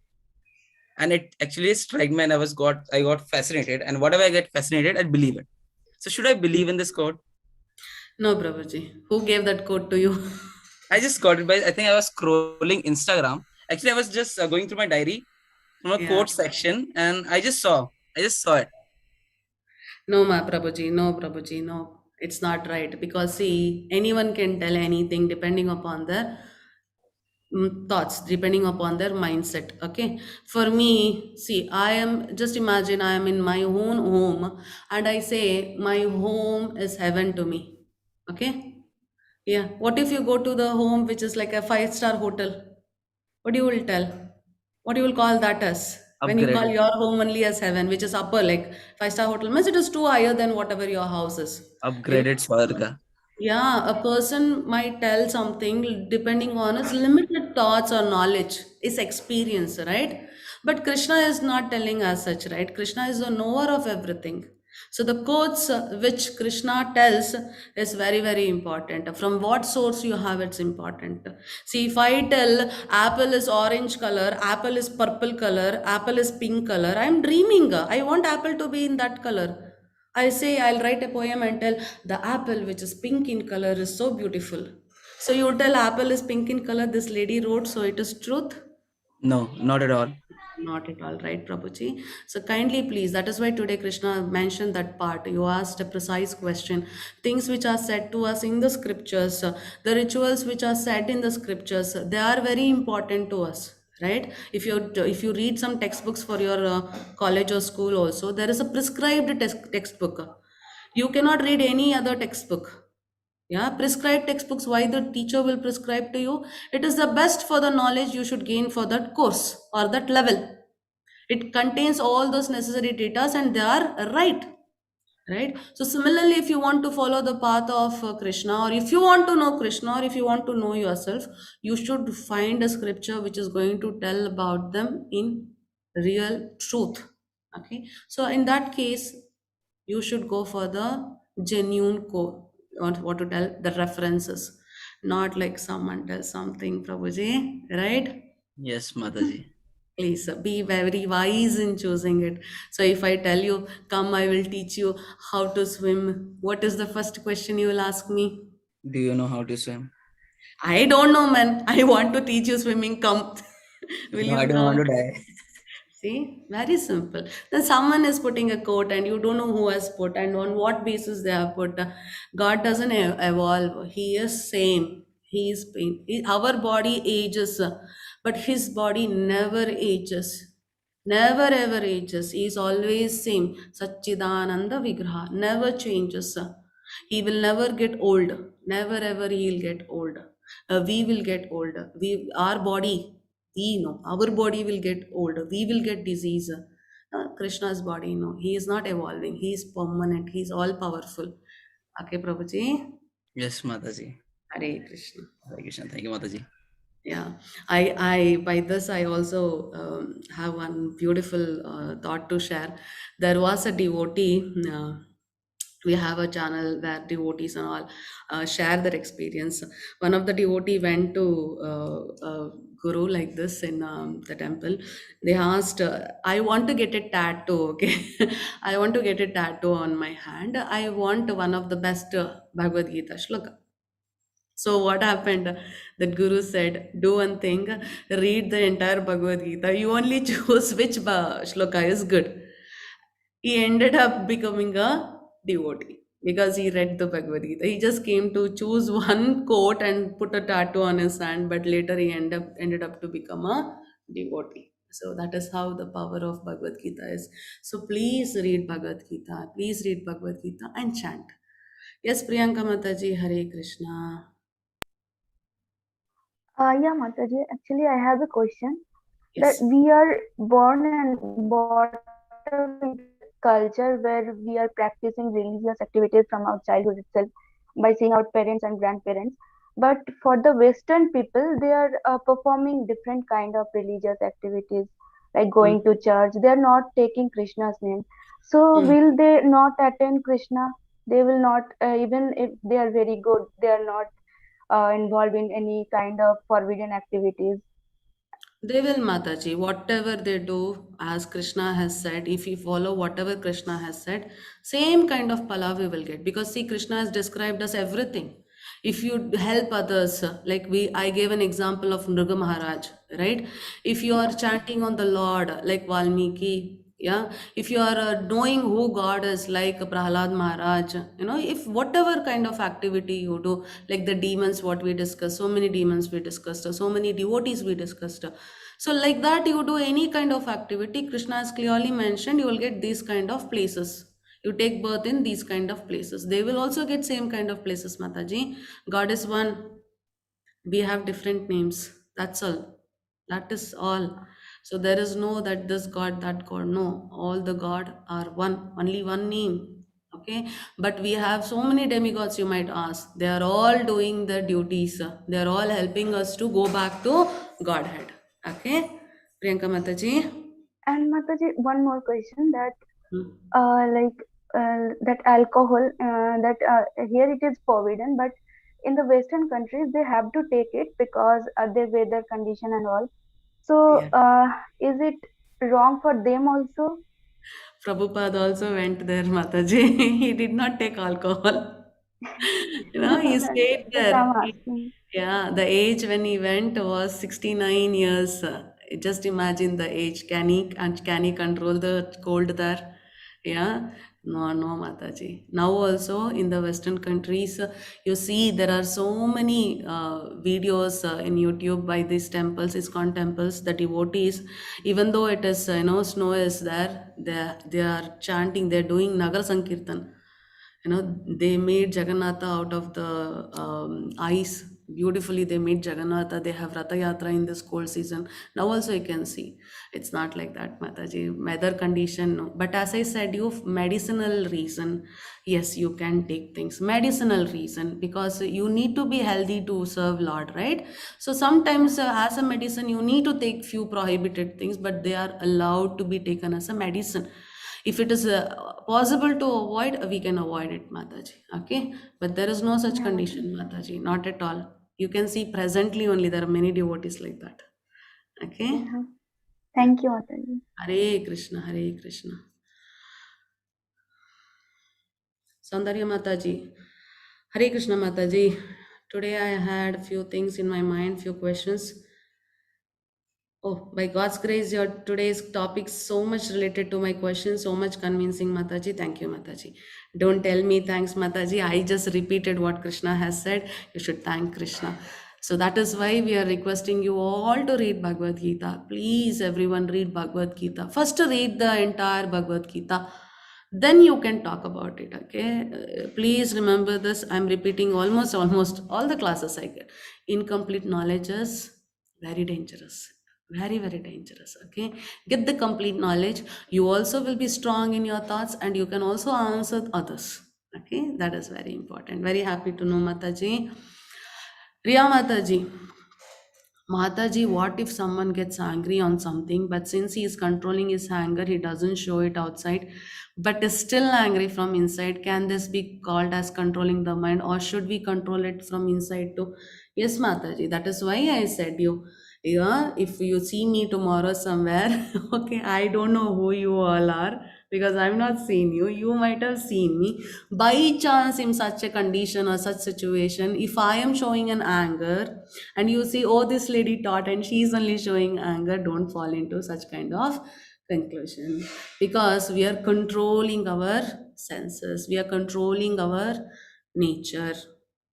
and it actually struck me. And I got fascinated. And whatever I get fascinated, I believe it. So should I believe in this quote? No, Prabhuji. Who gave that quote to you? I just got it by. I think I was scrolling Instagram. Actually, I was just going through my diary from a quote section, and I just saw it. No, Prabhuji. No, Prabhuji. No, it's not right. Because see, anyone can tell anything depending upon their thoughts, depending upon their mindset. Okay. For me, see, I am just imagine I am in my own home and I say my home is heaven to me. Okay. Yeah. What if you go to the home which is like a five-star hotel? What you will tell? What you will call that as? When you call Upgraded. your home only as heaven, which is upper, like five-star hotel, means it is too higher than whatever your house is. Upgraded Swarga. Yeah, a person might tell something depending on his limited thoughts or knowledge, his experience, right? But Krishna is not telling us such, right? Krishna is the knower of everything. So the quotes which Krishna tells is very, very important. From what source you have, it's important. See, if I tell apple is orange color, apple is purple color, apple is pink color, I'm dreaming. I want apple to be in that color. I say I'll write a poem and tell the apple, which is pink in color, is so beautiful. So you tell apple is pink in color, this lady wrote, so it is truth? No, not at all. Not at all, right, Prabhuji? So kindly please, that is why today Krishna mentioned that part. You asked a precise question. Things which are said to us in the scriptures, the rituals which are said in the scriptures, they are very important to us. right? If you read some textbooks for your college or school also, there is a prescribed textbook. You cannot read any other textbook. Yeah, prescribed textbooks, why the teacher will prescribe to you? It is the best for the knowledge you should gain for that course or that level. It contains all those necessary data and they are right. So similarly, if you want to follow the path of Krishna, or if you want to know Krishna, or if you want to know yourself, you should find a scripture which is going to tell about them in real truth. Okay, so in that case, you should go for the genuine or what to tell the references, not like someone tells something, Prabhuji, right? Yes, Mataji. Please be very wise in choosing it. So if I tell you, come, I will teach you how to swim, what is the first question you will ask me? Do you know how to swim? I don't know, man. I want to teach you swimming. Come. Will No, you I don't want come? to die. See, very simple. Then someone is putting a quote and you don't know who has put and on what basis they have put. God doesn't evolve. He is same. He is our body ages, but his body never ages. Never ever ages. He is always same. Satchidananda Vigraha. Never changes. He will never get old. Never ever he'll get old. We will get old. Our body, we know our body will get older, we will get disease. Krishna's body, no, he is not evolving, he is permanent, he is all powerful. Okay, Prabhuji. Yes, Mataji. Hare Krishna. Hare Krishna. Thank you, Mataji. Yeah, I by this I also have one beautiful thought to share. There was a devotee. We have a channel where devotees and all share their experience. One of the devotee went to guru like this in the temple. They asked, I want to get a tattoo, okay? I want to get a tattoo on my hand. I want one of the best Bhagavad Gita shloka. So what happened? That guru said, do one thing, read the entire Bhagavad Gita. You only choose which shloka is good. He ended up becoming a devotee because he read the Bhagavad Gita. He just came to choose one quote and put a tattoo on his hand, but later he ended up to become a devotee. So that is how the power of Bhagavad Gita is. So please read Bhagavad Gita. Please read Bhagavad Gita and chant. Yes, Priyanka Mataji, Hare Krishna. Yeah, Mataji. Actually, I have a question. That Yes. we are born and brought up in culture where we are practicing religious activities from our childhood itself by seeing our parents and grandparents. But for the Western people, they are performing different kind of religious activities, like Mm. going to church. They are not taking Krishna's name. So Mm. will they not attend Krishna? They will not, even if they are very good, they are not involved in any kind of forbidden activities. They will, Mataji. Whatever they do, as Krishna has said, if we follow whatever Krishna has said, same kind of pala we will get. Because see, Krishna has described us everything. If you help others, like I gave an example of Nruga Maharaj, right? If you are chanting on the Lord, like Valmiki, yeah. If you are knowing who God is, like Prahlad Maharaj, if whatever kind of activity you do, like the demons, what we discussed, so many demons we discussed, so many devotees we discussed. So, like that, you do any kind of activity, Krishna has clearly mentioned you will get these kind of places. You take birth in these kind of places. They will also get same kind of places, Mataji. God is one. We have different names. That's all. That is all. So there is no that this God, that God. No, all the God are one. Only one name. Okay, but we have so many demigods. You might ask. They are all doing their duties. They are all helping us to go back to Godhead. Okay, Priyanka Mataji. And Mataji, one more question that Hmm. like that alcohol that here it is forbidden, but in the Western countries they have to take it because their weather condition and all. So Yeah. is it wrong for them also? Prabhupada also went there, Mataji. He did not take alcohol. He stayed Just there. I'm asking. Yeah, the age when he went was 69 years. Just imagine the age. Can he control the cold there? Yeah. No, no, Mataji. Now also in the Western countries, you see there are so many videos in YouTube by these temples, ISKCON temples, the devotees, even though it is, snow is there, they are chanting, they're doing Nagar Sankirtan. They made Jagannatha out of the ice. Beautifully, they made Jagannatha. They have Ratha Yatra in this cold season. Now also you can see. It's not like that, Mataji. Weather condition, no. But as I said, you medicinal reason, yes, you can take things. Medicinal reason, because you need to be healthy to serve Lord, right? So sometimes as a medicine, you need to take few prohibited things, but they are allowed to be taken as a medicine. If it is possible to avoid, we can avoid it, Mataji. Okay, but there is no such Yeah. condition, Mataji, not at all. You can see presently only there are many devotees like that. Okay. Yeah. Thank you, Mataji. Hare Krishna, Hare Krishna. Saundarya Mataji. Hare Krishna Mataji. Today I had a few things in my mind, few questions. Oh, by God's grace, your today's topic so much related to my question, so much convincing, Mataji. Thank you, Mataji. Don't tell me thanks, Mataji. I just repeated what Krishna has said. You should thank Krishna. So that is why we are requesting you all to read Bhagavad Gita. Please, everyone, read Bhagavad Gita. First, read the entire Bhagavad Gita. Then you can talk about it. Okay. Please remember this. I'm repeating almost all the classes I get. Incomplete knowledge is very dangerous, very very dangerous. Okay, get the complete knowledge. You also will be strong in your thoughts, and you can also answer others. Okay, that is very important. Very happy to know, Mataji. Riya Mataji. Mataji, what if someone gets angry on something, but since he is controlling his anger, he doesn't show it outside, but is still angry from inside? Can this be called as controlling the mind, or should we control it from inside too? Yes, Mataji, that is why I said you. Yeah, if you see me tomorrow somewhere, okay, I don't know who you all are because I've not seen you. You might have seen me. By chance, in such a condition or such situation, if I am showing an anger, and you see, oh, this lady taught and she's only showing anger, don't fall into such kind of conclusion, because we are controlling our senses, we are controlling our nature.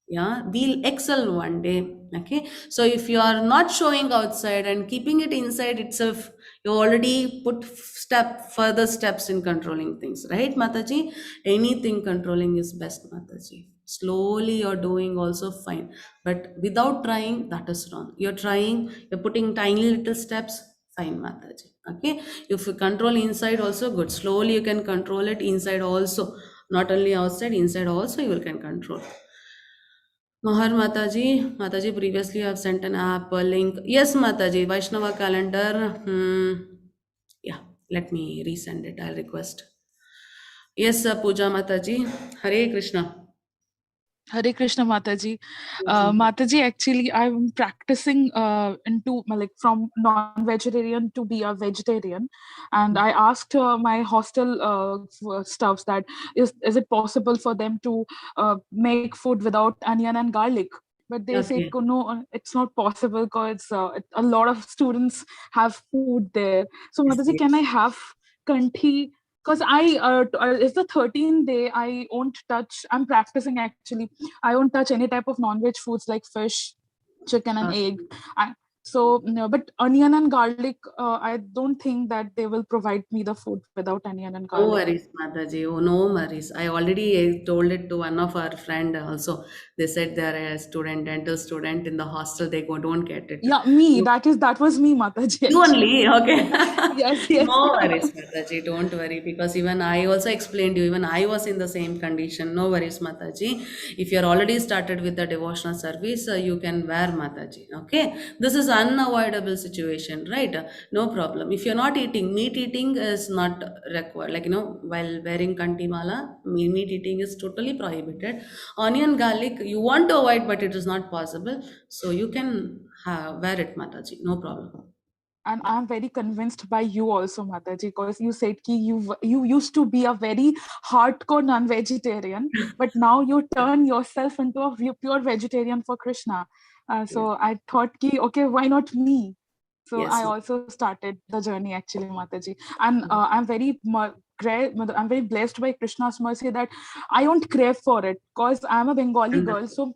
Yeah, we'll excel one day. Okay, so if you are not showing outside and keeping it inside itself, you already put further steps in controlling things, right, Mataji? Anything controlling is best, Mataji. Slowly you're doing also fine, but without trying, that is wrong. You're trying, you're putting tiny little steps, fine, Mataji. Okay, if you control inside also, good. Slowly you can control it inside also, not only outside, inside also you can control. Mahar Mataji, Mataji, previously I have sent an app, a link. Yes, Mataji, Vaishnava calendar. Yeah, let me resend it. I'll request. Yes, Pooja Mataji. Hare Krishna. Hare Krishna Mataji. Yes, Mataji, actually, I'm practicing into like from non-vegetarian to be a vegetarian, and I asked my hostel staffs that is it possible for them to make food without onion and garlic? But they said, okay. no, it's not possible because a lot of students have food there. So Mataji, can I have kanthi? Because it's the 13th day. I won't touch. I'm practicing actually. I won't touch any type of non-veg foods like fish, chicken, and egg. So no, but onion and garlic, I don't think that they will provide me the food without onion and No garlic. worries, Mataji. Oh, no worries. I already told it to one of our friend also. They said they're a student, dental student in the hostel. They don't get it. Yeah, me. That was me, Mataji. You Actually. only, okay. Yes, yes. No worries, Mataji. Don't worry, because even I also explained you, even I was in the same condition. No worries, Mataji. If you're already started with the devotional service, you can wear, Mataji. Okay. This is unavoidable situation, right? No problem. If you're not eating, meat eating is not required. Like, while wearing kantimala, meat eating is totally prohibited. Onion, garlic, you want to avoid, but it is not possible. So you can wear it, Mataji. No problem. And I'm very convinced by you also, Mataji, because you said ki you used to be a very hardcore non-vegetarian, but now you turn yourself into a pure vegetarian for Krishna. So I thought ki okay, why not me? So Yes. I also started the journey actually, Mataji, and I'm very I'm very blessed by Krishna's mercy that I don't crave for it because I'm a Bengali girl. So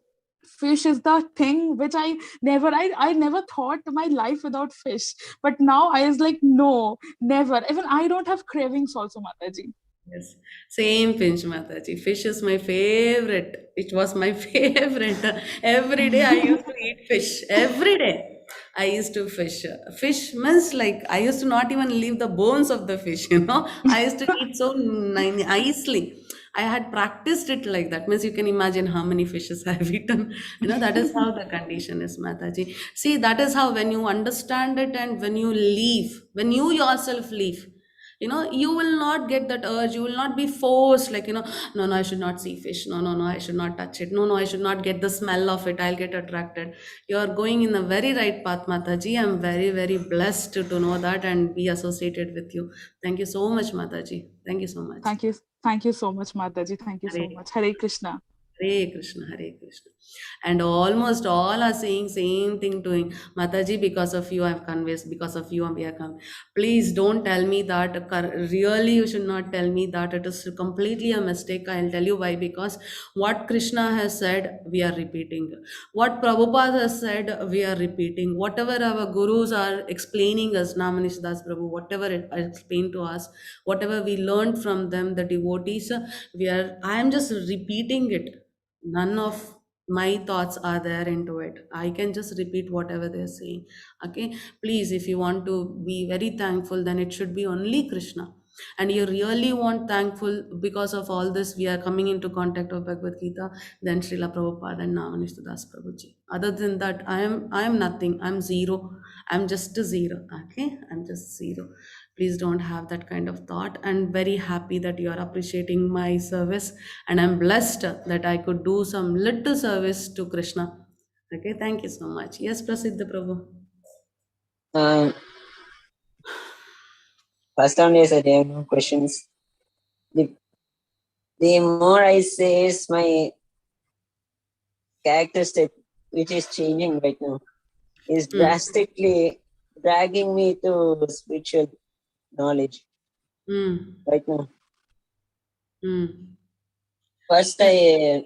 fish is the thing which I never thought my life without fish. But now I was like, no, never. Even I don't have cravings also, Mataji. Yes, same pinch, Mataji. Fish is my favorite. It was my favorite. Every day I used to eat fish. Every day I used to fish. Fish means like I used to not even leave the bones of the fish, you know. I used to eat so nicely. I had practiced it like that. Means you can imagine how many fishes I have eaten. You know, that is how the condition is, Mataji. See, that is how when you understand it and when you leave, when you yourself leave, you know, you will not get that urge. You will not be forced, like, you know, no, no, I should not see fish. No, no, no, I should not touch it. No, no, I should not get the smell of it. I'll get attracted. You are going in the very right path, Mataji. I'm very, very blessed to know that and be associated with you. Thank you so much, Mataji. Thank you so much. Thank you so much, Mataji. Thank you so Hare much. Hare Krishna. Hare Krishna, Hare Krishna. And almost all are saying same thing to him. Mataji, because of you I've convinced, because of you we are come. Please don't tell me that. Really, you should not tell me that. It is completely a mistake. I'll tell you why. Because what Krishna has said, we are repeating. What Prabhupada has said, we are repeating. Whatever our gurus are explaining us, Namanish Das Prabhu, whatever it explained to us, whatever we learned from them, the devotees, I am just repeating it. None of my thoughts are there into it. I can just repeat whatever they're saying. Okay, please, if you want to be very thankful, then it should be only Krishna. And you really want thankful because of all this, we are coming into contact of Bhagavad Gita, then Srila Prabhupada and Namanishta Das Prabhuji. Other than that, I am nothing. I'm zero. I'm just a zero. Okay, I'm just zero. Please don't have that kind of thought. And very happy that you are appreciating my service, and I'm blessed that I could do some little service to Krishna. Okay, thank you so much. Yes, Prasiddha Prabhu. First only I said I have no questions. The more I say is my characteristic, which is changing right now, is drastically dragging me to spiritual knowledge right now. First I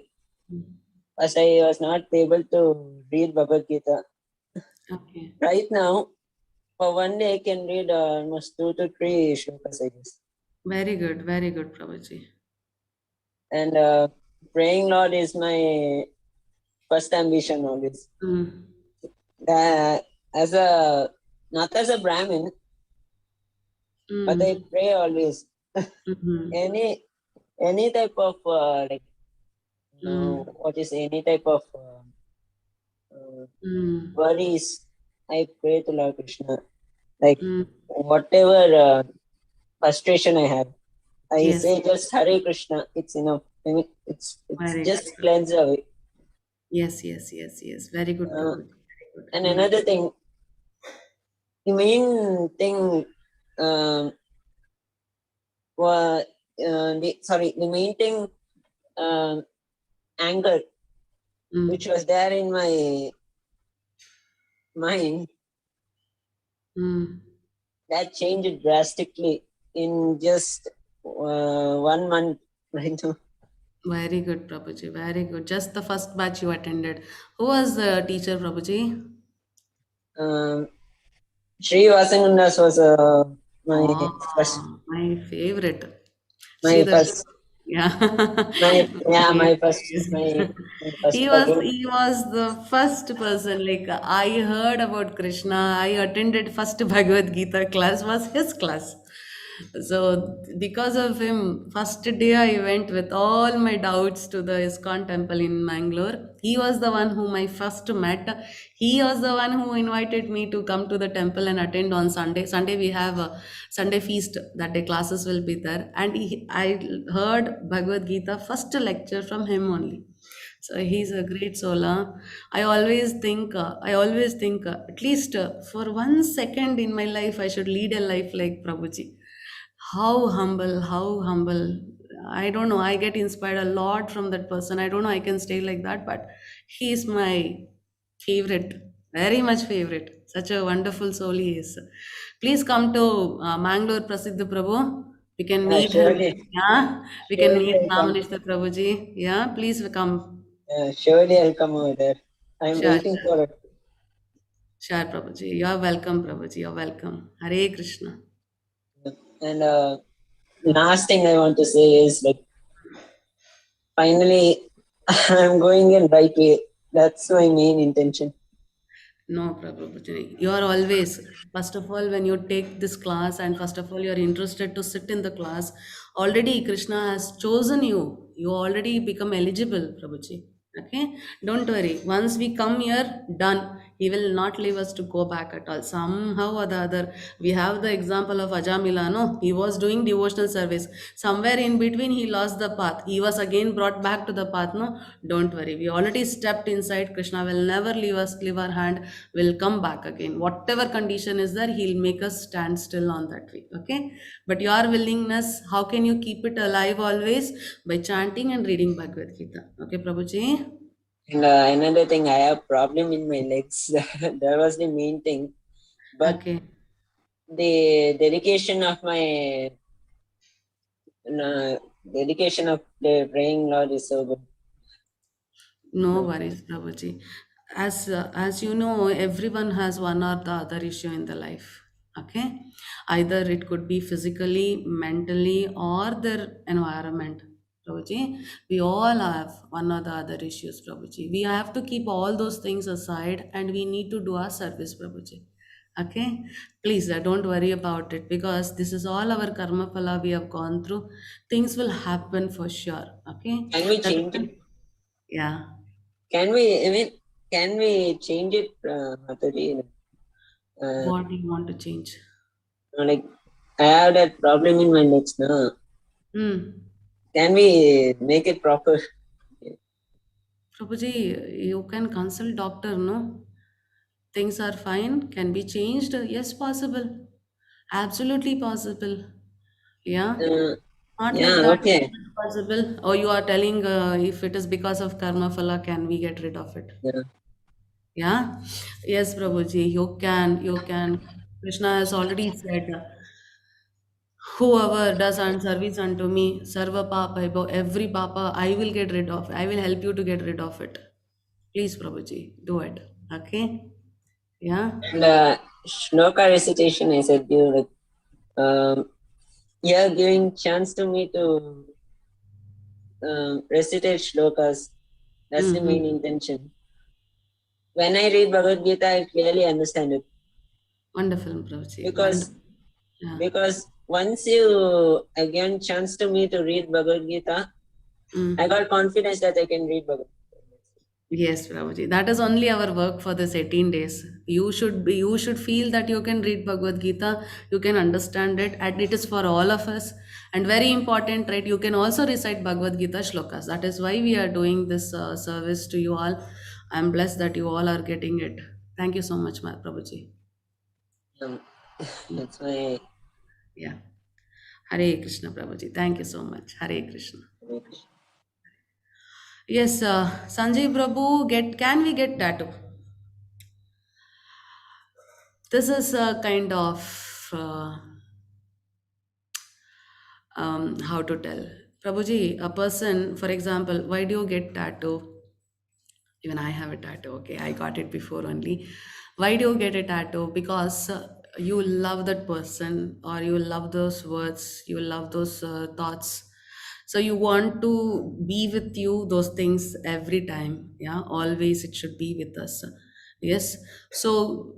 was not able to read Bhagavad Gita. Okay. Right now, for one day I can read almost 2 to 3 shlokas, I guess. Very good, Prabhuji. And praying Lord is my first ambition always. Not as a Brahmin, but I pray always. Any type of any type of worries, I pray to Lord Krishna. Like whatever frustration I have, I say just Hare Krishna. It's enough. I mean, it's just cleanse away. Yes. Very good. Very good. And another thing, the main thing, the main thing, anger, which was there in my mind, that changed drastically in just 1 month right now. Very good, Prabhuji. Very good. Just the first batch you attended. Who was the teacher, Prabhuji? Sri Vasangundas was my first. My favorite. My first. Yeah. My first. He was the first person. Like I heard about Krishna. I attended first Bhagavad Gita class was his class. So because of him, first day I went with all my doubts to the ISKCON temple in Mangalore. He was the one whom I first met. He was the one who invited me to come to the temple and attend on Sunday. Sunday we have a Sunday feast. That day classes will be there. And I heard Bhagavad Gita first lecture from him only. So he's a great soul. Huh? I always think, at least for 1 second in my life, I should lead a life like Prabhuji. How humble. I don't know. I get inspired a lot from that person. I don't know. I can stay like that, but he's my favorite, very much favorite. Such a wonderful soul he is. Please come to Mangalore, Prasiddha Prabhu. We can meet him. Surely, Yeah, we can surely meet I'll come. Ramanishta Prabhuji. Yeah, please come. Surely I'll come over there. I'm Sure, waiting sure. for it. Sure, Prabhuji. You're welcome, Prabhuji. You're welcome. Hare Krishna. And last thing I want to say is like, finally, I'm going in right way. That's my main intention. No, Prabhuji. You are always, first of all, when you take this class, and first of all, you are interested to sit in the class, already Krishna has chosen you. You already become eligible, Prabhuji. Okay? Don't worry. Once we come here, done. He will not leave us to go back at all. Somehow or the other, we have the example of Ajamila. No, he was doing devotional service. Somewhere in between, he lost the path. He was again brought back to the path. No, don't worry. We already stepped inside. Krishna will never leave us, leave our hand. Will come back again. Whatever condition is there, he'll make us stand still on that way. Okay. But your willingness, how can you keep it alive always? By chanting and reading Bhagavad Gita. Okay, Prabhuji? And another thing, I have problem in my legs. That was the main thing. But Okay. the dedication of the praying Lord is so good. No worries, Prabhuji. As you know, everyone has one or the other issue in the life. Okay, either it could be physically, mentally, or their environment. Prabhuji, we all have one or the other issues, Prabhuji. We have to keep all those things aside, and we need to do our service, Prabhuji. Okay, please don't worry about it, because this is all our karma phala we have gone through. Things will happen for sure. Okay, Can we that's change it? yeah. Can we change it, Mataji? What do you want to change? Like, I have that problem in my legs now. Hmm. Can we make it proper? Prabhuji, you can consult doctor, no? Things are fine, can be changed. Yes, possible. Absolutely possible. Yeah. Not like Yeah, that. okay. Not possible. Or you are telling if it is because of karma phala, can we get rid of it? Yeah. Yeah. Yes, Prabhuji, you can. You can. Krishna has already said, whoever does and service unto me, sarva papa, every papa, I will get rid of. I will help you to get rid of it. Please, Prabhuji, do it. Okay? Yeah? And shloka recitation, I said you like, you are giving chance to me to recitate shlokas. That's the main Mm-hmm. intention. When I read Bhagavad Gita, I clearly understand it. Wonderful, Prabhuji. Because Wonderful. Yeah. because once you again chance to me to read Bhagavad Gita, Mm. I got confidence that I can read Bhagavad Gita. Yes, Prabhuji. That is only our work for this 18 days. You should feel that you can read Bhagavad Gita, you can understand it, and it is for all of us. And very important, right? You can also recite Bhagavad Gita shlokas. That is why we are doing this service to you all. I'm blessed that you all are getting it. Thank you so much, Prabhuji. That's my Yeah. Hare Krishna, Prabhuji. Thank you so much. Hare Krishna. Yes, Sanjay Prabhu, can we get tattoo? This is a kind of how to tell. Prabhuji, a person, for example, why do you get tattoo? Even I have a tattoo. Okay, I got it before only. Why do you get a tattoo? Because you love that person, or you love those words, you love those thoughts. So you want to be with you those things every time. Yeah, always it should be with us. Yes. So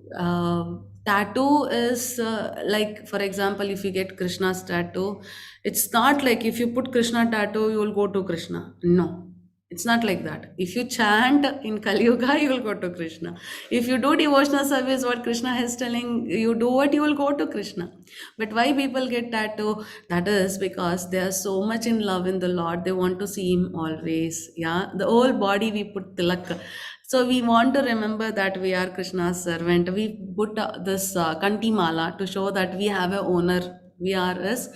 tattoo is like, for example, if you get Krishna's tattoo, it's not like if you put Krishna tattoo, you will go to Krishna. No, it's not like that. If you chant in Kali Yuga, you will go to Krishna. If you do devotional service, what Krishna is telling you do, what you will go to Krishna. But why people get tattoo? That is because they are so much in love in the Lord. They want to see Him always. Yeah, the whole body we put tilak. So we want to remember that we are Krishna's servant. We put this kanti mala to show that we have a owner. We are as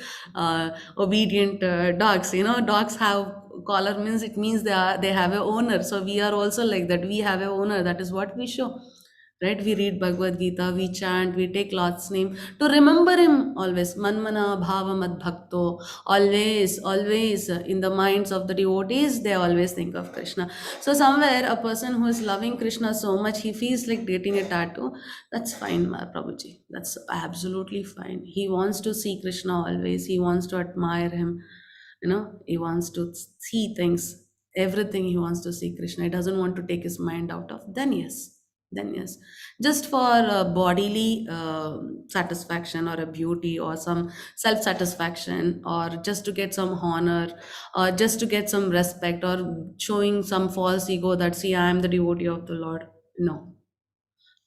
obedient dogs. You know, dogs have collar, means it means they have a owner. So we are also like that. We have a owner. That is what we show. right? We read Bhagavad Gita, we chant, we take Lord's name to remember him always. Manmana bhava mad bhakto. Always in the minds of the devotees, they always think of Krishna. So somewhere a person who is loving Krishna so much, he feels like getting a tattoo. That's fine, Prabhuji. That's absolutely fine. He wants to see Krishna always. He wants to admire him. He wants to see things, everything he wants to see Krishna. He doesn't want to take his mind out of. Then yes, just for bodily satisfaction or a beauty or some self satisfaction or just to get some honor or just to get some respect or showing some false ego that, see, I am the devotee of the Lord. No,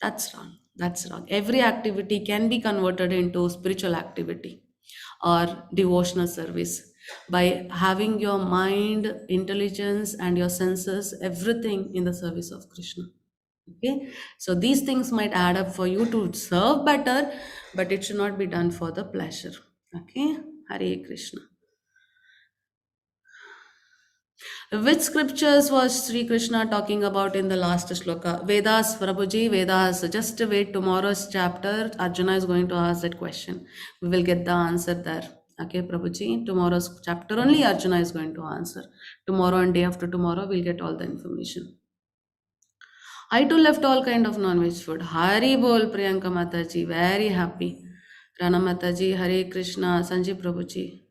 that's wrong. That's wrong. Every activity can be converted into spiritual activity or devotional service by having your mind, intelligence, and your senses, everything in the service of Krishna. Okay, so these things might add up for you to serve better, but it should not be done for the pleasure. Okay, Hare Krishna. Which scriptures was Sri Krishna talking about in the last shloka? Vedas, Prabhuji, Vedas. Just wait, tomorrow's chapter, Arjuna is going to ask that question. We will get the answer there. Okay, Prabhuji, tomorrow's chapter only Arjuna is going to answer. Tomorrow and day after tomorrow, we'll get all the information. I too left all kind of non-veg food. Hari bol, Priyanka Mataji, very happy. Rana Mataji, Hare Krishna, Sanjay Prabhuji.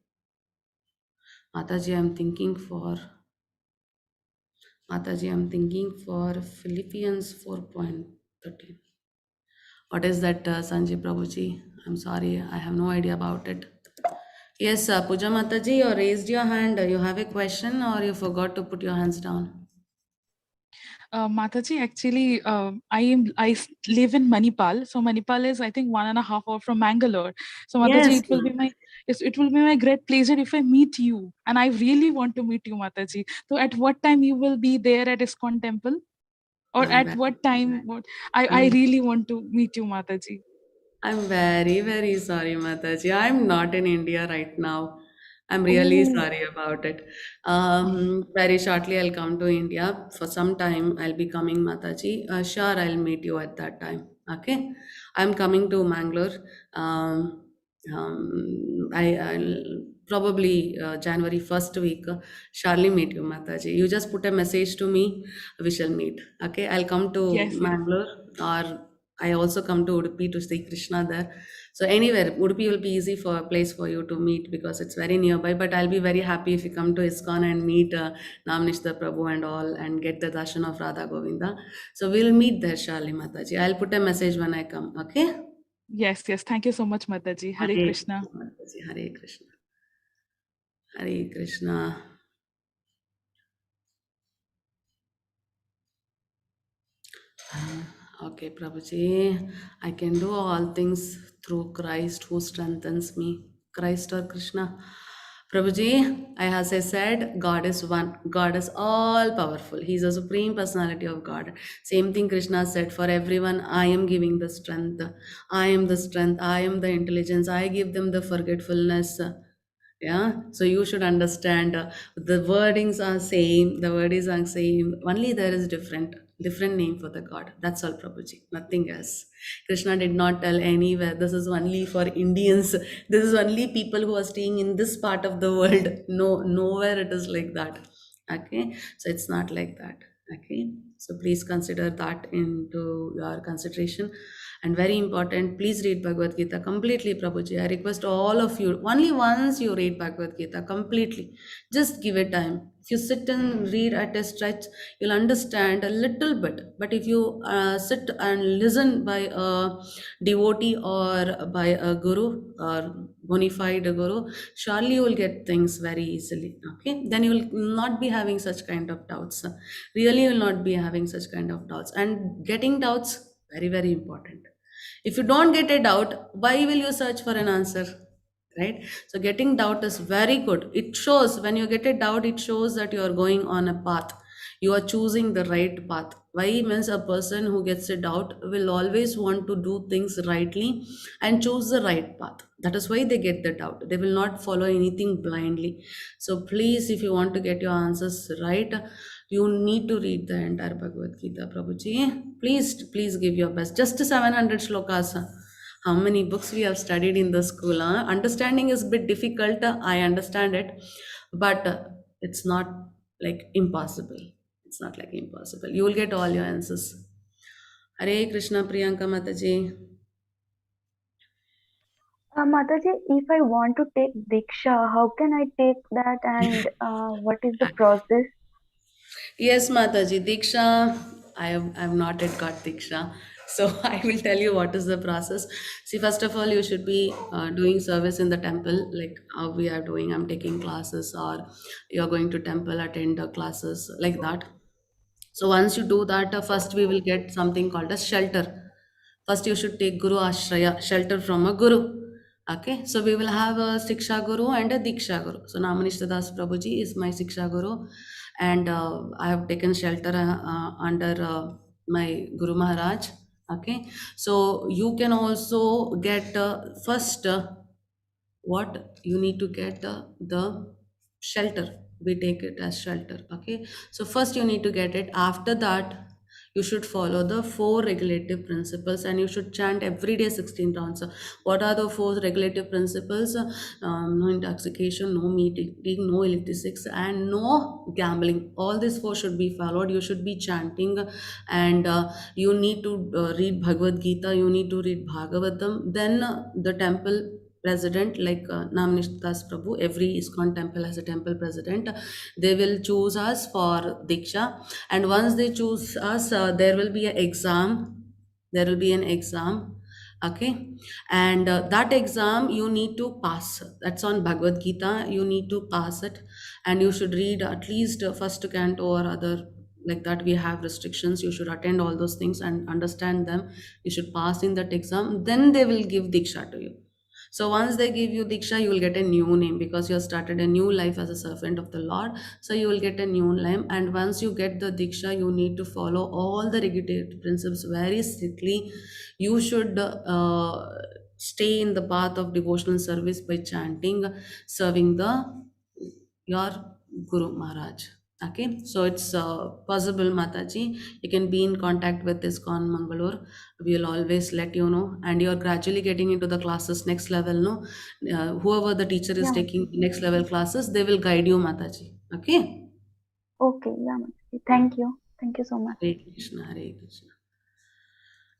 Mataji, I'm thinking for Philippians 4.13. What is that, Sanjay Prabhuji? I'm sorry, I have no idea about it. Yes, Puja Mataji, you raised your hand. You have a question or you forgot to put your hands down? Mataji, actually, I live in Manipal. So Manipal is, I think, 1.5 hours from Mangalore. So Mataji, Yes. it will be my great pleasure if I meet you, and I really want to meet you, Mataji. So at what time you will be there at ISKCON temple, or at what time? I really want to meet you, Mataji. I'm very, very sorry, Mataji. I'm not in India right now. I'm really sorry about it. Very shortly, I'll come to India. For some time, I'll be coming, Mataji. Sure, I'll meet you at that time. Okay? I'm coming to Mangalore. I'll probably January 1st week, surely meet you, Mataji. You just put a message to me, we shall meet. Okay? I'll come to Yes, yes. Mangalore, or I also come to Udupi to see Krishna there. So anywhere, Udupi will be easy for a place for you to meet because it's very nearby. But I'll be very happy if you come to ISKCON and meet Namnishta Prabhu and all and get the darshan of Radha Govinda. So we'll meet there, Shali Mataji. I'll put a message when I come, okay? Yes, yes. Thank you so much, Mataji. Hare Krishna. Mataji, Hare Krishna. Hare Krishna. Okay, Prabhuji, I can do all things through Christ who strengthens me. Christ or Krishna. Prabhuji, as I said, God is one. God is all powerful. He is a supreme personality of God. Same thing Krishna said, for everyone, I am giving the strength. I am the strength. I am the intelligence. I give them the forgetfulness. Yeah, so you should understand the wordings are same, the wordings are same, only there is different name for the God. That's all, Prabhuji, nothing else. Krishna did not tell anywhere this is only for Indians, this is only people who are staying in this part of the world. No, nowhere it is like that. Okay, so it's not like that. Okay, so please consider that into your consideration. And very important, please read Bhagavad Gita completely, Prabhuji. I request all of you, only once you read Bhagavad Gita completely. Just give it time. If you sit and read at a stretch, you'll understand a little bit. But if you sit and listen by a devotee or by a guru or bona fide guru, surely you will get things very easily. Okay, then you will not be having such kind of doubts. Really, you will not be having such kind of doubts. And getting doubts, very, very important. If you don't get a doubt, why will you search for an answer? Right? So getting doubt is very good. It shows, when you get a doubt, it shows that you are going on a path. You are choosing the right path. Why means a person who gets a doubt will always want to do things rightly and choose the right path. That is why they get the doubt. They will not follow anything blindly. So please, if you want to get your answers right, You need to read the entire Bhagavad Gita, Prabhuji. Please give your best. Just 700 shlokas. How many books we have studied in the school? Huh? Understanding is a bit difficult. I understand it, but it's not like impossible. It's not like impossible. You will get all your answers. Hare Krishna, Priyanka Mataji. Mataji, if I want to take Diksha, how can I take that and what is the process? Yes, Mataji, Diksha, I have not yet got Diksha. So I will tell you what is the process. See, first of all, you should be doing service in the temple, like how we are doing. I'm taking classes, or you're going to temple, attend the classes, like that. So once you do that, first we will get something called as shelter. First, you should take Guru Ashraya, shelter from a Guru. Okay, so we will have a Siksha Guru and a Diksha Guru. So Namanishta Das Prabhuji is my Siksha Guru, and I have taken shelter under my Guru Maharaj. Okay, so you can also get first what you need to get the shelter. We take it as shelter. Okay, so first you need to get it. After that, you should follow the four regulative principles, and you should chant every day 16 rounds. What are the four regulative principles? No intoxication, no meat eating, no electricics, and no gambling. All these four should be followed. You should be chanting, and you need to read Bhagavad Gita, you need to read Bhagavatam. Then the temple president, like Namanishta Das Prabhu, every ISKCON temple has a temple president. They will choose us for Diksha, and once they choose us, there will be an exam. There will be an exam. Okay, and that exam you need to pass. That's on Bhagavad Gita. You need to pass it, and you should read at least first canto or other, like that. We have restrictions. You should attend all those things and understand them. You should pass in that exam. Then they will give Diksha to you. So once they give you Diksha, you will get a new name, because you have started a new life as a servant of the Lord. So you will get a new name. And once you get the Diksha, you need to follow all the regulative principles very strictly. You should stay in the path of devotional service by chanting, serving your Guru Maharaj. Okay, so it's possible, Mataji. You can be in contact with ISKCON Mangalore. We will always let you know, and you're gradually getting into the classes next level. No, whoever the teacher is Yeah. taking next level classes, they will guide you, Mataji. Okay. Okay, yeah, Mataji. Thank you. Thank you so much. Hare Krishna, Hare Krishna.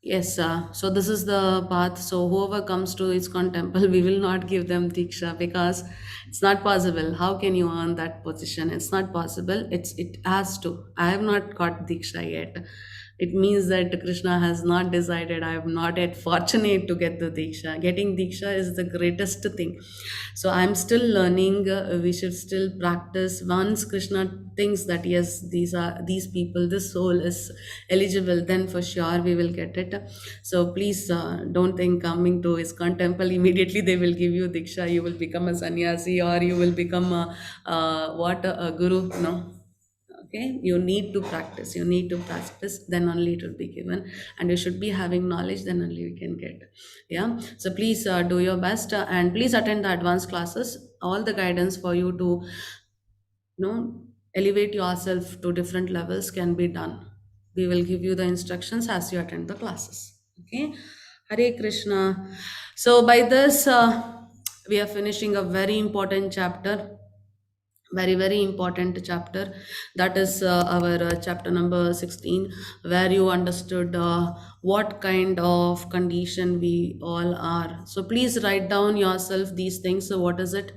Yes, so this is the path. So whoever comes to ISKCON temple, we will not give them Diksha, because it's not possible. How can you earn that position? It's not possible. It has to. I have not got Diksha yet. It means that Krishna has not decided. I am not yet fortunate to get the Diksha. Getting Diksha is the greatest thing. So I'm still learning. We should still practice. Once Krishna thinks that yes, these people, this soul is eligible, then for sure we will get it. So please don't think coming to ISKCON temple immediately they will give you Diksha. You will become a sannyasi, or you will become a guru. No. Okay, you need to practice. You need to practice, then only it will be given. And you should be having knowledge, then only you can get. Yeah, so please do your best, and please attend the advanced classes. All the guidance for you to elevate yourself to different levels can be done. We will give you the instructions as you attend the classes. Okay, Hare Krishna. So by this we are finishing a very important chapter, very important chapter. That is our chapter number 16, where you understood what kind of condition we all are. So please write down yourself these things. So what is it?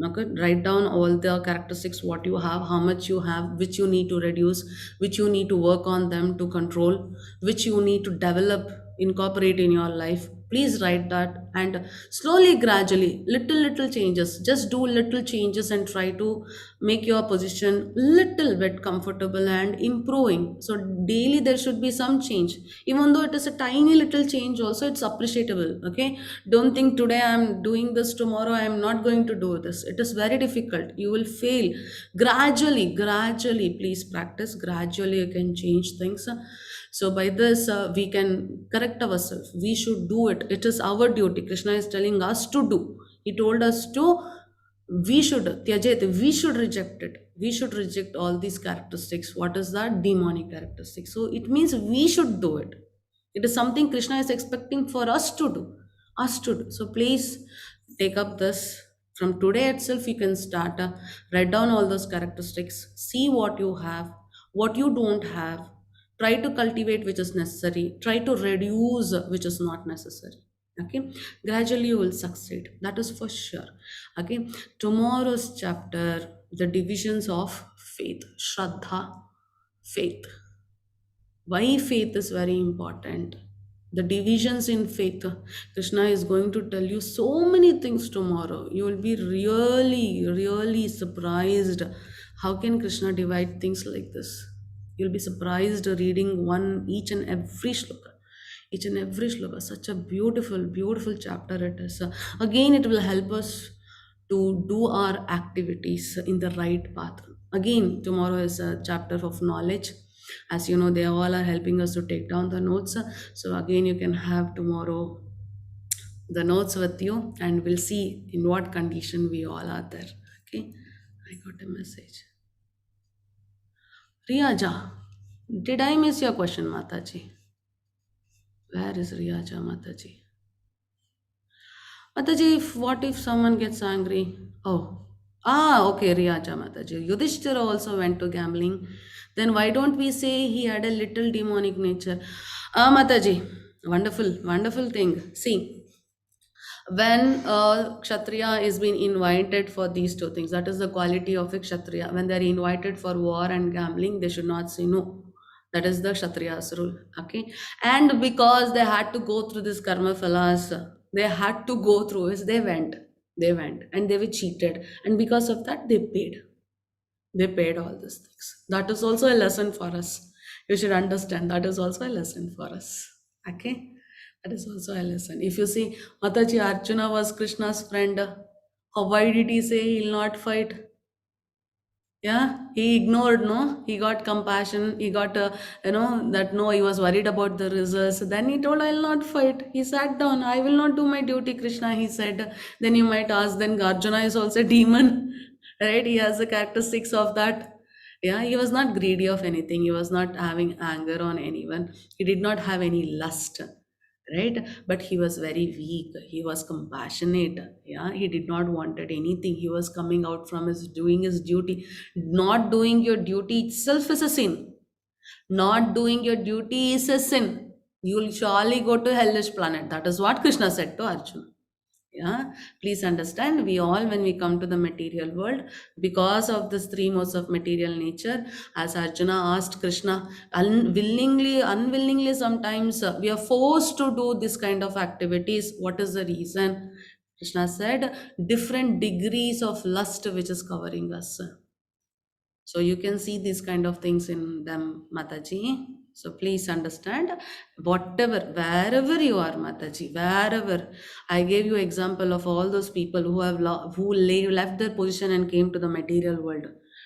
Okay, write down all the characteristics, what you have, how much you have, which you need to reduce, which you need to work on them to control, which you need to develop, incorporate in your life. Please write that, and slowly, gradually, little changes. Just do little changes and try to make your position little bit comfortable and improving. So daily there should be some change, even though it is a tiny little change. Also, it's appreciable. Okay, don't think today I'm doing this, tomorrow I'm not going to do this. It is very difficult. You will fail. Gradually, please practice. Gradually, you can change things. So by this, we can correct ourselves. We should do it. It is our duty. Krishna is telling us to do. He told us to We should, Tyajet, we should reject it. We should reject all these characteristics. What is that? Demonic characteristic. So it means we should do it. It is something Krishna is expecting for us to do. Us to do. So please take up this. From today itself, you can start. Write down all those characteristics. See what you have, what you don't have. Try to cultivate which is necessary. Try to reduce which is not necessary. Okay, gradually you will succeed. That is for sure. Okay, tomorrow's chapter, the divisions of faith, Shraddha, faith. Why faith is very important? The divisions in faith. Krishna is going to tell you so many things tomorrow. You will be really, really surprised. How can Krishna divide things like this? You'll be surprised reading each and every shloka. Each and every shloka. Such a beautiful, beautiful chapter it is. Again, it will help us to do our activities in the right path. Again, tomorrow is a chapter of knowledge. As you know, they all are helping us to take down the notes. So again, you can have tomorrow the notes with you, and we'll see in what condition we all are there. Okay, I got a message. Riyaja, did I miss your question, Mataji? Where is Riyaja, Mataji? Mataji, what if someone gets angry? Oh, okay, Riyaja Mataji. Yudhishthira also went to gambling. Then why don't we say he had a little demonic nature? Mataji, wonderful, wonderful thing. See, when a Kshatriya is being invited for these two things, that is the quality of a Kshatriya. When they are invited for war and gambling, they should not say no. That is the Kshatriya's rule. Okay. And because they had to go through this karma phalas, they had to go through it, they went. They went and they were cheated. And because of that, they paid. They paid all these things. That is also a lesson for us. You should understand that is also a lesson for us. Okay. That is also a lesson. If you see, Mataji, Arjuna was Krishna's friend. Why did he say he'll not fight? Yeah, he ignored, no? He got compassion. He got, that no, he was worried about the results. Then he told, I'll not fight. He sat down. I will not do my duty, Krishna, he said. Then you might ask, then Arjuna is also a demon, right? He has the characteristics of that. Yeah, he was not greedy of anything. He was not having anger on anyone. He did not have any lust, right? But he was very weak. He was compassionate. Yeah, he did not wanted anything. He was coming out from his doing his duty. Not doing your duty itself is a sin. Not doing your duty is a sin. You will surely go to hellish planet. That is what Krishna said to Arjuna. Yeah, please understand, we all, when we come to the material world, because of this three modes of material nature, as Arjuna asked Krishna, unwillingly sometimes we are forced to do this kind of activities. What is the reason? Krishna said, different degrees of lust which is covering us. So you can see these kind of things in them, Mataji. So please understand, whatever, wherever you are, Mataji, wherever. I gave you example of all those people who have left their position and came to the material world.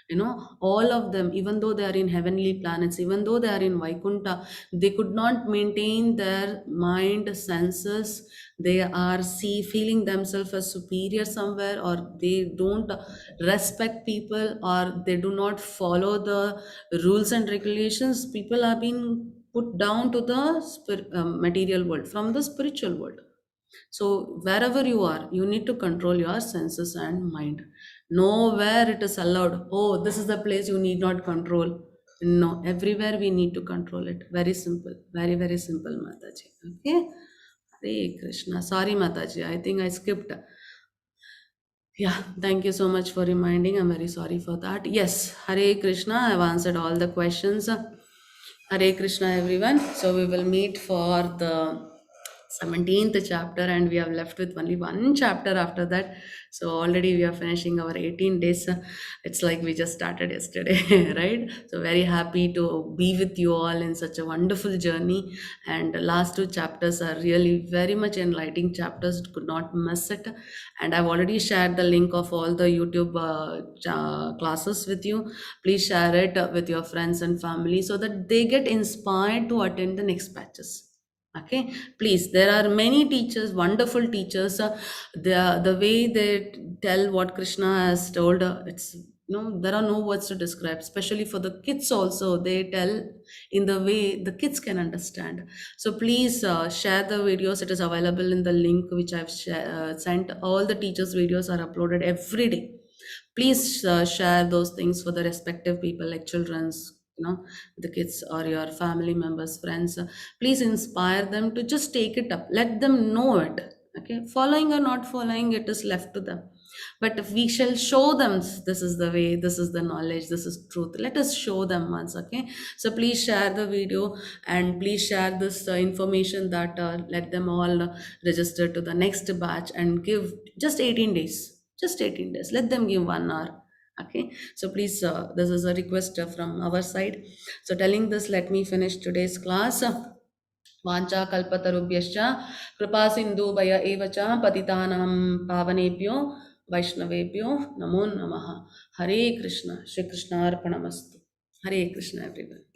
You know, all of them, even though they are in heavenly planets, even though they are in Vaikuntha, they could not maintain their mind, senses. They are feeling themselves as superior somewhere, or they don't respect people, or they do not follow the rules and regulations. People are being put down to the material world from the spiritual world. So wherever you are, you need to control your senses and mind. Nowhere it is allowed, oh, this is the place you need not control. No, everywhere we need to control it. Very simple, very, very simple, Mataji. Okay. Hare Krishna. Sorry, Mataji, I think I skipped. Yeah, thank you so much for reminding. I'm very sorry for that. Yes, Hare Krishna. I've answered all the questions. Hare Krishna, everyone. So we will meet for the 17th chapter, and we have left with only one chapter after that. So already we are finishing our 18 days. It's like we just started yesterday, right? So very happy to be with you all in such a wonderful journey. And the last two chapters are really very much enlightening chapters. Could not miss it. And I've already shared the link of all the YouTube classes with you. Please share it with your friends and family so that they get inspired to attend the next batches. Okay, please, there are many teachers, wonderful teachers. The way they tell what Krishna has told, it's there are no words to describe. Especially for the kids, also they tell in the way the kids can understand. So please share the videos. It is available in the link which I've sent. All the teachers' videos are uploaded every day. Please share those things for the respective people, like children's, the kids or your family members, friends. Please inspire them to just take it up. Let them know it. Okay, following or not following, it is left to them. But if we shall show them, this is the way, this is the knowledge, this is truth, let us show them once. Okay, so please share the video and please share this information that let them all register to the next batch and give just 18 days. Just 18 days. Let them give 1 hour. Okay, so please, this is a request from our side. So telling this, let me finish today's class. वाञ्छा कल्पतरुभ्यश्च कृपा सिन्धुभय एव च पतितानां पावनेभ्यो वैष्णवेभ्यो नमो नमः. हरे कृष्ण. श्री कृष्णार्पणमस्तु. हरे Krishna everyone.